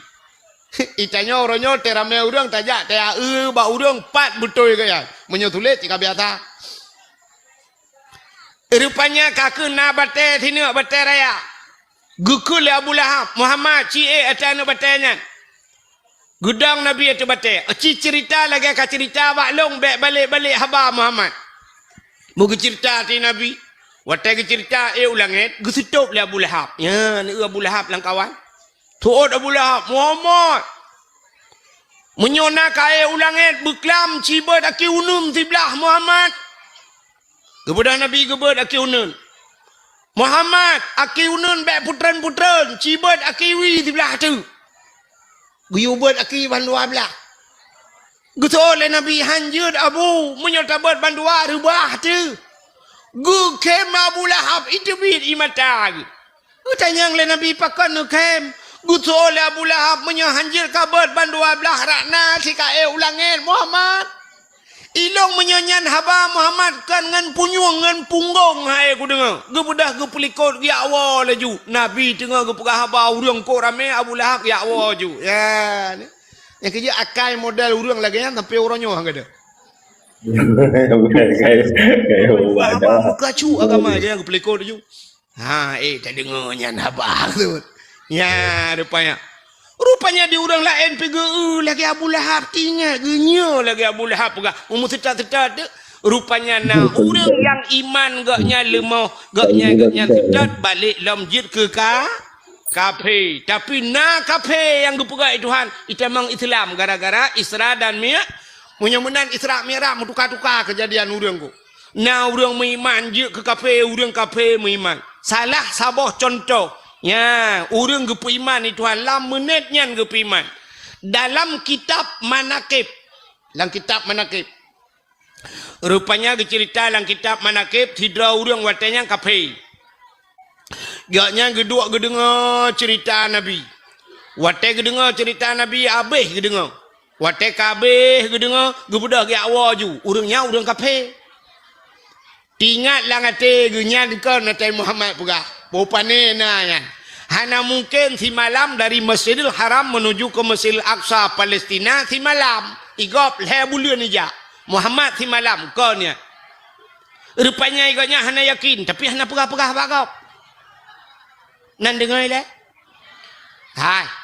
Itanya orangnya terame urang tajak tea ba urang pat betul ke ya menyotulit jika biasa rupanya kakek na bate thini bate raya gukul Abu Lahab Muhammad ci atana batenya gudang Nabi itu bate ci cerita lagi ka cerita bak long balik haba Muhammad mugi cerita ti Nabi wate ke cerita ulangit gusutup le Abu Lahab ya ni Abu Lahab lang kawan tuot Abu Lahab Muhammad menyona kaya ulangit beklam cibat aki unum tiblah Muhammad kepada Nabi gebet aki unun Muhammad aki unun bek putran cibat aki wi tiblah tu guyubat aki bandua belah gutol le Nabi hanjud Abu menyotabat bandua rubah tu gu kem Abu Lahab itu bid imata utanyang le Nabi pakan kem gutu oleh Abu Lahab menyohanjir kabar bandua belah rakna si kae ulangin Muhammad ilong menyonyan haba Muhammad kan ngan punyung ngan punggong hai ku dengar gebudah ge pelikot ya awa laju Nabi tengah ge pegah haba urang ko rame Abu Lahab ya awa ju ya yang kerja akai modal urang lagi kan tapi orangnya hang ada kayak buka cu agama dia ge pelikot ju ha tak dengar nyan haba tu. Ya rupanya di orang lain pergi lagi Abu Lahab tinggal genyo lagi Abu Lahab pegah setat rupanya na orang yang iman gaknya lemah gaknya setat balik lamjid ke kafe tapi na kafe yang gepegah Tuhan itu memang Islam gara-gara Isra dan Mi'raj menyemenan Isra Mi'raj tukar-tukar kejadian orang ku na orang meiman je ke kafe orang kafe meiman salah sabah contoh ya, orang gepu iman itu lam menitnya gepu iman. Dalam kitab Manaqib. Rupanya cerita dalam kitab Manaqib hidra orang watanya kafe. Gaknya gedua gedengar cerita Nabi. Wate gedengar cerita Nabi habis gedengar. Wate kabeh gedengar gebudah ge awaju. Urangnya urang kafe. Tingatlah ngate genya dekan Nabi Muhammad pegah. Bopane nanya. Hana mungkin si malam dari Masjidil Haram menuju ke Masjidil Aqsa Palestina si malam. Igop le bulan ija. Muhammad si malam konya. Rupanya iganya hana yakin tapi hana pegah-pegah bagop. Nan dengar le? Hai.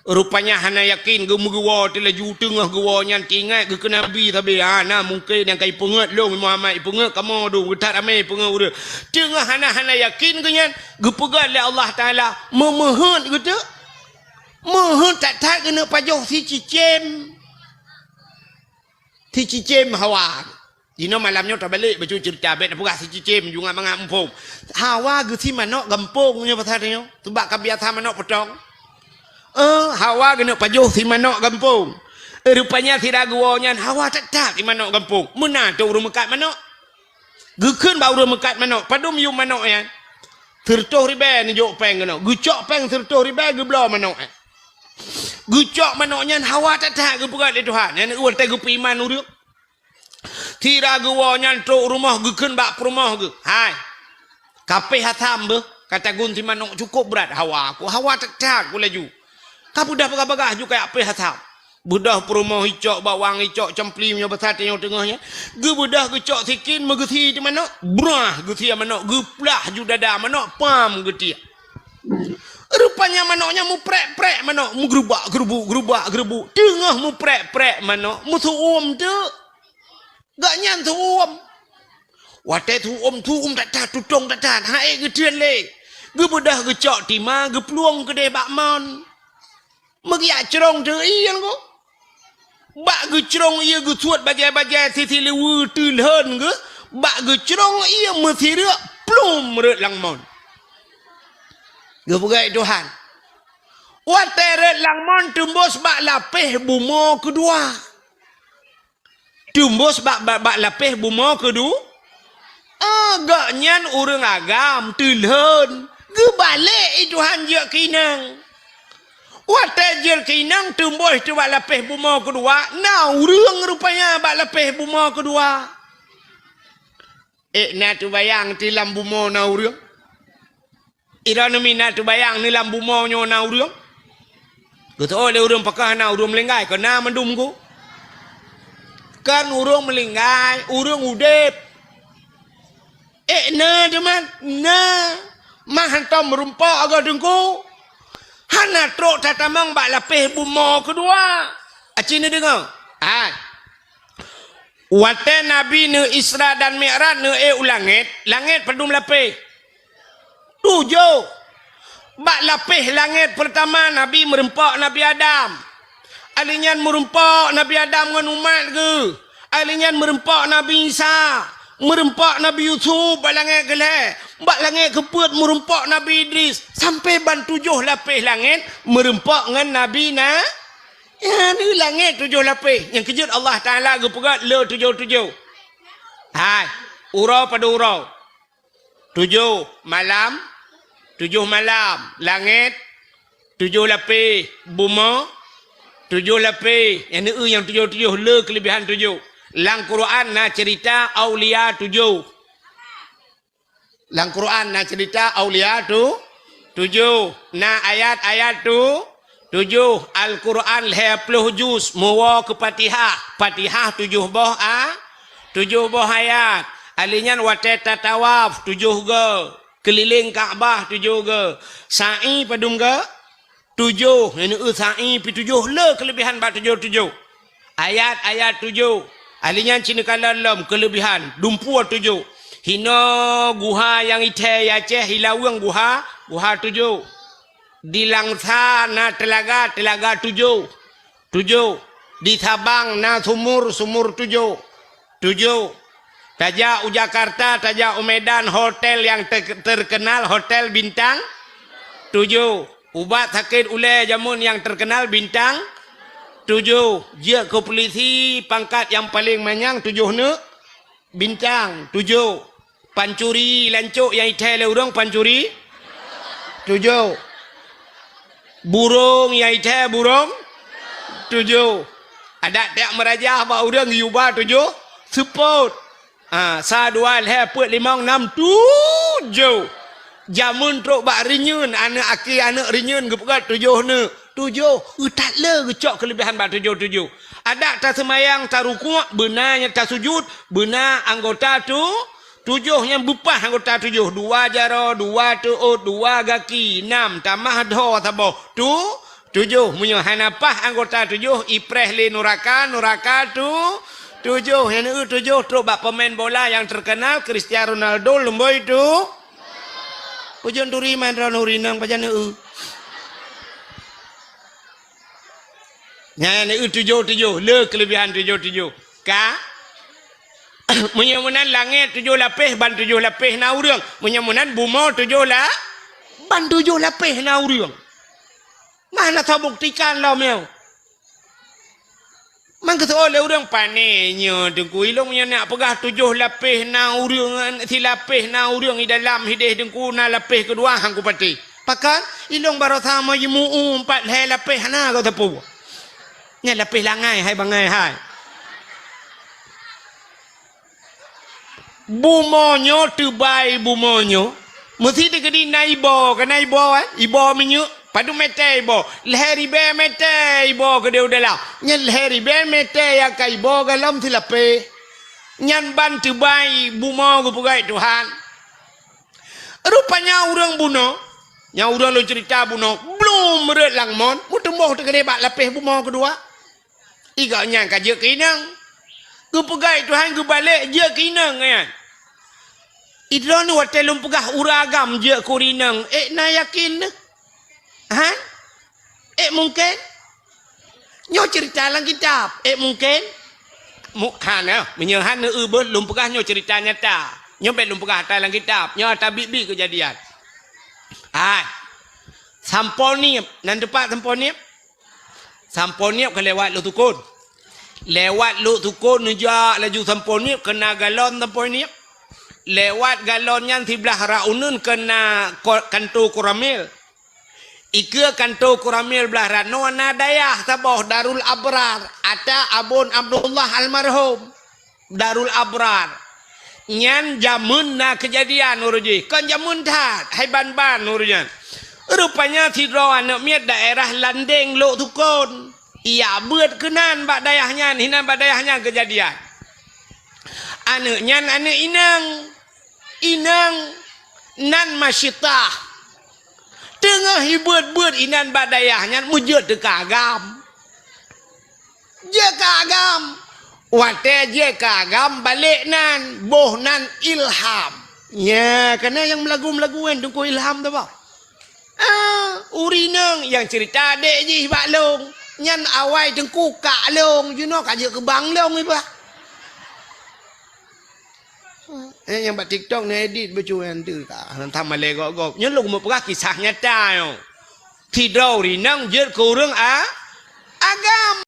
Rupanya hana yakin gemugawa telaju tengah gawa nyan tingat ke Nabi tapi hana mungkin yang kai pengat long Muhammad pengat kamu do getat ramai pengat ura tengah hana yakin ke nyan gepegat le Allah Taala memohon gitu mohon tak kena pajoh si cicem Ti cicim Hawa. Dino malamnya terbalik baju cerita bet pura si cicim juga mengampung. Hawa ge ti manok gampungnya pasarnya. Tubak kebiasaan manok potong. Hawa kena pajuh si manok gampung. Rupanya tidak guanya Hawa tak ti manok gampung. Mana tu urung mekat manok? Gekeun ba urung mekat manok. Padum yu manok ya. Tertuh ribe ni jok peng kena. Gucok peng tertuh ribe geblo manok. Gucok manoknya Hawa tak ge purat le Tuhan. Yang ual teh ge piman urang. Tira guanya truk rumah gekeun bak rumah ge. Hai. Kapeh hatam be kata gunti manok cukup berat Hawa aku. Hawa tak ku laju. Ka budah bagah juga kayak apeh hatam. Budah perumah hicok bawang hicok cempli nya besar tengok tengahnya. Ge budah gecok sikin megeti di manok. Brah geti manok geplah ju dada manok pam geti. Rupanya manoknya mu prek-prek manok mu gerubak. Tengah mu prek-prek manok mu tuum tu. Gak nyan tuum. Wate tuum tak tutong tak hae gedean le. Ge budah gecok tima ge pluang gede bakmon. Megi acrong tu ian ko. Bak ge crong ia ge suat bajai-bajai sisi lewu tulhen ge. Bak ge crong ia mesti rek plum rek langmon. Ge pegai Tuhan. Wate rek langmon tembus bak lapeh bumo kedua. Tembus bak lapeh bumo kedua. Agak nyan urang agam tulhen. Ge balik Tuhan je kinang. Wate je kinang tembus tu bak lapeh bumo kedua. Nah urang rupanya bak lapeh bumo kedua. Na tu bayang ti lam bumo na urang. Irana mina tu bayang ni lam bumo nyo na urang. Geto le urang pakah na urang melenggai ke na mendum ku. Kan urang melinggai, urang udep. Na teman, na. Mah hantam merumpak agak dengku. Hana trok tatamang bak lapeh bumo kedua. Acin ni dengar. Wate Nabi ne Isra dan Mi'raj ne ulangit. Langit pedum lapeh. 7. Bak lapeh langit pertama Nabi merempak Nabi Adam. Alinyan merempak Nabi Adam dengan umat ke. Alinyan merempak Nabi Isa. Merempak Nabi Yusuf bak langit gelai. Bak langit keput merempak Nabi Idris. Sampai ban 7 lapeh langit merempak dengan Nabi Ya ni langit 7 lapeh. Yang kejut Allah Ta'ala ke pegat le 7. Hai. Urau pada urau. 7 malam. Langit 7 lapeh. Buma 7 lapeh. Yang ni yang 7 le kelebihan 7. Lang Quran na cerita aulia 7. Lang Quran na cerita aulia tu 7. Na ayat-ayat tu 7. Al-Quran 20 juz muwa ke Fatihah. Fatihah 7 boh 7 boh ayat. Alinyan wate tatawaf 7 ge. Keliling Kaabah 7 ge. Sa'i padum ge 7. Ini sa'i pi 7 le kelebihan ba 7. Ayat-ayat 7. Alinyan Cina kalam kelebihan dumpua 7. Hina guha yang ite Aceh hilawang guha 7. Di Langsa na telaga 7. Di Sabang na sumur 7. Tajak Jakarta, tajak Medan hotel yang terkenal hotel bintang 7. Ubat sakit ule jamun yang terkenal bintang 7. Dia ke polisi pangkat yang paling manyang 7 ne bintang 7. Pancuri lancuk yang ite le urang pancuri 7. Burung yang ite burung 7. Ada tak merajah ba urang yuba 7 support. Sa dua le put 5 6 7. Jamun truk bak rinyun anak aki anak rinyun gepegat 7 ne 7. Tak le gecok kelebihan bak 7. Ada tak semayang tak rukuk benarnya tak sujud benar anggota tu 7 yang bupah anggota 7. 2 jaro 2 tuut 2 gaki 6 tamah do tabo tu 7 munyo hanapah anggota 7 ipreh le nuraka tu 7 yang 7 truk bak pemain bola yang terkenal Cristiano Ronaldo lemboi tu pujon turi man nurinang pajan Nya ni 7 le kelebihan 7. ka menyamunan langit 7 lapis ban 7 lapis na urang menyamunan bumi 7 ban 7 lapis na urang mana tahu buktikan lah meu man kata oleh urang panenya dengku ilong nya nak pegah 7 lapis na urang si lapis na urang di dalam hidih dengku na lapis kedua hang ku pati pakan ilong baru sama jemu 4 lapis na kau tepu nya lapis langai hai bangai hai bumonyo terbaik bumonyo mesti dia kena naibo kan naibo ibo menyu padu mete ibo leheri be mete ibo ke dia udah nyan leheri be mete ya kai ibo galam tilape nyan ban terbaik bumo ku pugai Tuhan rupanya orang buno nya orang lo cerita buno belum meret langmon mutemboh tu kena bak lapis bumo kedua iga nyan ka je kinang ku pugai Tuhan ku balik je kinang kan idron watelum pegah uragam je kurinang na yakin ha mungkin nyo cerita lang kitab mungkin mukhana menyehan ne ubel lum pegah nyo cerita nyata nyo bet lum pegah dalam kitab nyo ta bibi kejadian samponiep nan tepat samponiep ke lewat lu tukun nejak laju samponiep kena galon samponiep lewat galonnya sebelah raunun kena kanto kuramil ike kanto kuramil belah rano na dayah taboh Darul Abrar ada abon Abdullah almarhum Darul Abrar nyan jamun na kejadian uruji kan jamun tat hai ban urujan rupanya tidro anak miat daerah Landeng lo tukun iya buat kenan bak dayahnya hinan bak dayahnya kejadian anaknya anak inang nan masyitah tengah hibut-but inan badayahnya mujud de kagam je kagam wate je kagam balik nan boh nan ilham ya kena yang melagu-melaguan tungku ilham tu bang urinang yang cerita dek je bak long nyan awai tengku kak long you know kaje ke bang long iba yang buat TikTok ni edit bercuan tu kah tham malay gok nhớ lúc một cái kisah nyata yo tidau rinang jer kurang agam